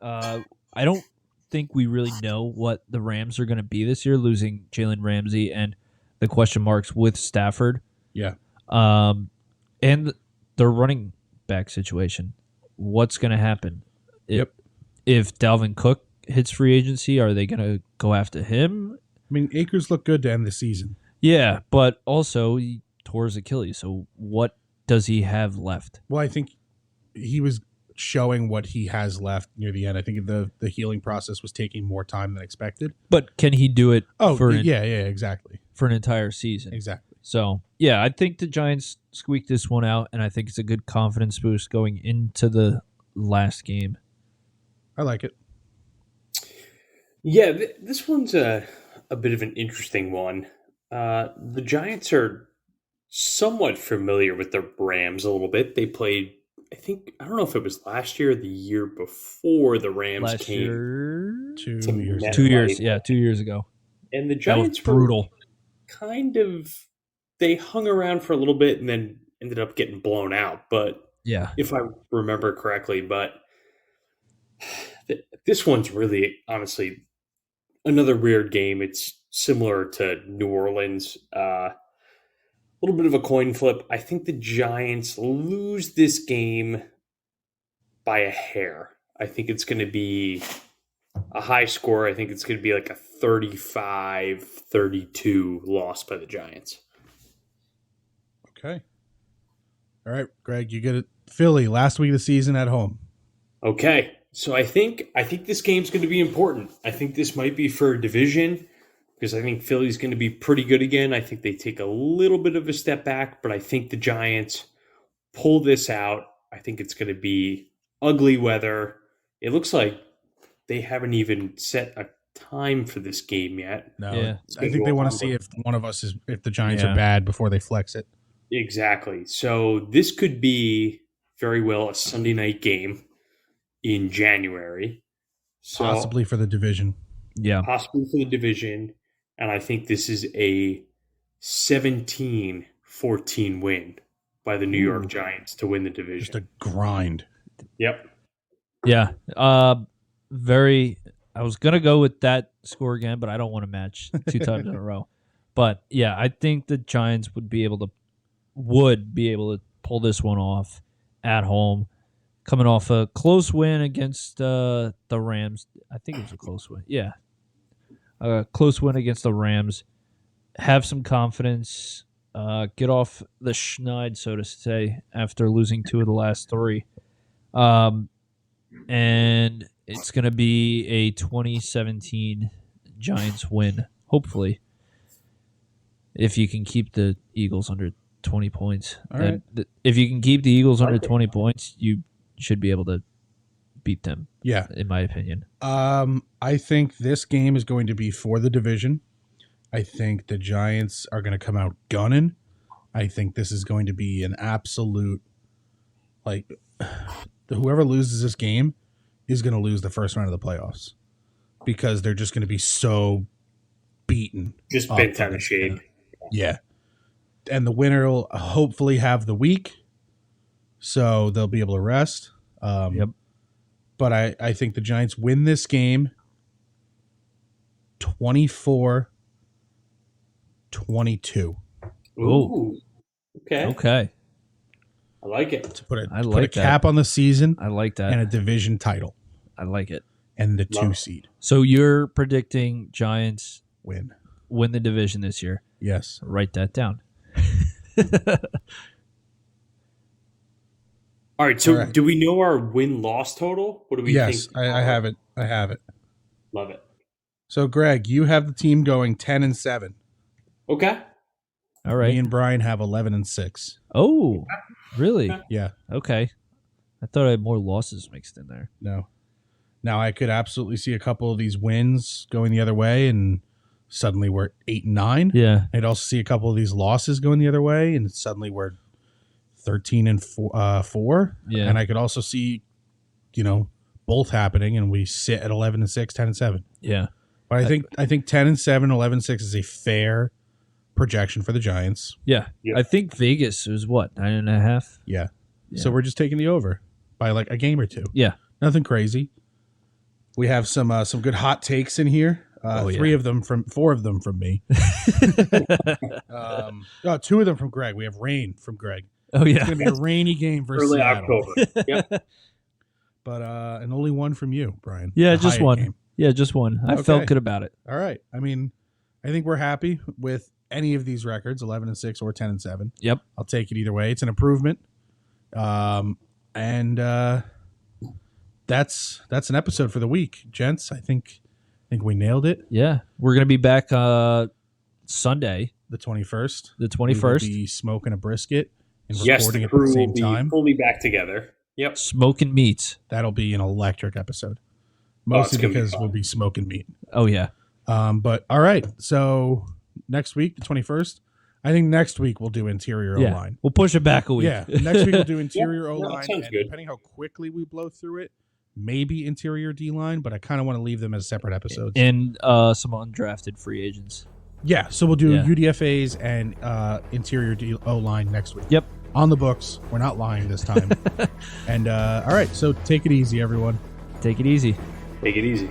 S3: I don't think we really know what the Rams are going to be this year, losing Jalen Ramsey and the question marks with Stafford.
S2: Yeah.
S3: And their running back situation. What's going to happen?
S2: Yep.
S3: If Dalvin Cook hits free agency, are they going to go after him?
S2: I mean, Akers looked good to end the season.
S3: Yeah, but also he tore his Achilles. So what does he have left?
S2: Well, I think he was showing what he has left near the end. I think the healing process was taking more time than expected.
S3: But can he do it
S2: yeah, exactly.
S3: for an entire season?
S2: Exactly.
S3: So, yeah, I think the Giants squeaked this one out, and I think it's a good confidence boost going into the last game.
S2: I like it.
S4: Yeah, this one's a bit of an interesting one. The Giants are somewhat familiar with the Rams a little bit. They played, I don't know if it was last year or the year before the Rams
S3: Last
S4: came.
S3: year?
S2: 2
S4: to
S2: years.
S4: MetLife.
S3: 2 years. Yeah, 2 years ago.
S4: And the
S3: That was
S4: Giants were
S3: brutal.
S4: kind of, they hung around for a little bit and then ended up getting blown out. But
S3: Yeah.
S4: if I remember correctly, but this one's really, honestly, another weird game. It's similar to New Orleans. A little bit of a coin flip. I think the Giants lose this game by a hair. I think it's going to be a high score. I think it's going to be like a 35-32 loss by the Giants.
S2: Okay. All right, Greg, you get it. Philly, last week of the season at home.
S4: Okay. So I think this game's going to be important. I think this might be for a division because I think Philly's going to be pretty good again. I think they take a little bit of a step back, but I think the Giants pull this out. I think it's going to be ugly weather. It looks like they haven't even set a time for this game yet.
S2: No,
S3: Yeah.
S2: I think they want to see if one of us if the Giants
S3: Yeah.
S2: are bad before they flex it.
S4: Exactly. So this could be very well a Sunday night game in January. So
S2: Possibly for the division.
S3: Yeah.
S4: possibly for the division. And I think this is a 17-14 win by the New York Giants to win the division.
S2: Just a grind.
S4: Yep.
S3: Yeah. I was going to go with that score again, but I don't want to match 2 times in a row. But yeah, I think the Giants would be able to pull this one off at home, coming off a close win against the Rams. I think it was a close win. Yeah. A close win against the Rams. Have some confidence. Get off the schneid, so to say, after losing 2 of the last 3. And it's going to be a 2017 Giants win, hopefully, if you can keep the Eagles under 20 points.
S2: All right.
S3: If you can keep the Eagles under 20 points, you should be able to beat them,
S2: Yeah.
S3: in my opinion.
S2: I think this game is going to be for the division. I think the Giants are going to come out gunning. I think this is going to be an absolute, whoever loses this game is going to lose the first round of the playoffs because they're just going to be so beaten.
S4: Just
S2: up
S4: bent
S2: from
S4: out of
S2: it.
S4: shade.
S2: Yeah. And the winner will hopefully have the week, so they'll be able to rest.
S3: Yep.
S2: But I think the Giants win this game 24-22.
S4: Ooh. Okay.
S3: Okay.
S4: I like it.
S2: To put a
S3: I
S2: put a
S3: like that.
S2: cap on the season
S3: I like that.
S2: and a division title
S3: I like it.
S2: and the
S4: Love
S2: 2
S4: it.
S2: seed
S3: So you're predicting Giants
S2: win.
S3: win the division this year.
S2: Yes.
S3: Write that down.
S4: All right. So
S2: All right.
S4: do we know our win-loss total? What do we
S2: Yes,
S4: think?
S2: I have it. I have it.
S4: Love it.
S2: So Greg, you have the team going 10-7.
S4: Okay.
S3: All right.
S2: Me and Brian have 11-6.
S3: Oh, really?
S2: Yeah.
S3: Okay. I thought I had more losses mixed in there.
S2: No. Now I could absolutely see a couple of these wins going the other way, and suddenly we're 8-9.
S3: Yeah.
S2: I'd also see a couple of these losses going the other way, and suddenly we're 13-4.
S3: Yeah.
S2: And I could also see, both happening, and we sit at 11-6, 10-7.
S3: Yeah.
S2: But I think 10-7, 11-6 is a fair projection for the Giants.
S3: Yeah.
S4: Yep.
S3: I think Vegas was what, 9.5?
S2: Yeah.
S3: Yeah.
S2: So we're just taking the over by like a game or two.
S3: Yeah.
S2: Nothing crazy. We have some good hot takes in here.
S3: Yeah.
S2: 4 of them from me. 2 of them from Greg. We have rain from Greg.
S3: Oh
S2: It's
S3: yeah.
S2: going to be a rainy game versus
S4: Early
S2: Seattle.
S4: October. Yep.
S2: But and only one from you, Brian.
S3: Yeah,
S2: The
S3: just
S2: Hyatt
S3: one.
S2: game.
S3: Yeah, just one. I
S2: Okay.
S3: felt good about it.
S2: All right. I mean, I think we're happy with any of these records, 11-6 or 10-7.
S3: Yep.
S2: I'll take it either way. It's an improvement. And that's an episode for the week, gents. I think we nailed it.
S3: Yeah, we're gonna be back Sunday,
S2: The 21st.
S3: the
S2: We will
S3: 21st.
S2: be smoking a brisket and
S4: Yes,
S2: recording
S4: the
S2: at
S4: crew
S2: the
S4: will
S2: same
S4: be
S2: time.
S4: fully back together. Yep.
S3: Smoking meats.
S2: That'll be an electric episode.
S4: it's
S2: Mostly
S4: gonna be
S2: because
S4: fun.
S2: we'll be smoking meat.
S3: Oh yeah.
S2: But all right. So next week, the 21st, I think next week we'll do interior
S3: Yeah.
S2: O-line.
S3: We'll push it back a week.
S2: Yeah. Next week we'll do interior
S4: Yeah,
S2: O-line.
S4: sounds
S2: And
S4: good.
S2: depending how quickly we blow through it, maybe interior D-line, but I kind of want to leave them as separate episodes.
S3: And some undrafted free agents.
S2: Yeah, so we'll do
S3: Yeah.
S2: UDFAs and interior O-line next week.
S3: Yep.
S2: On the books. We're not lying this time. And all right, so take it easy, everyone.
S3: Take it easy.
S4: Take it easy.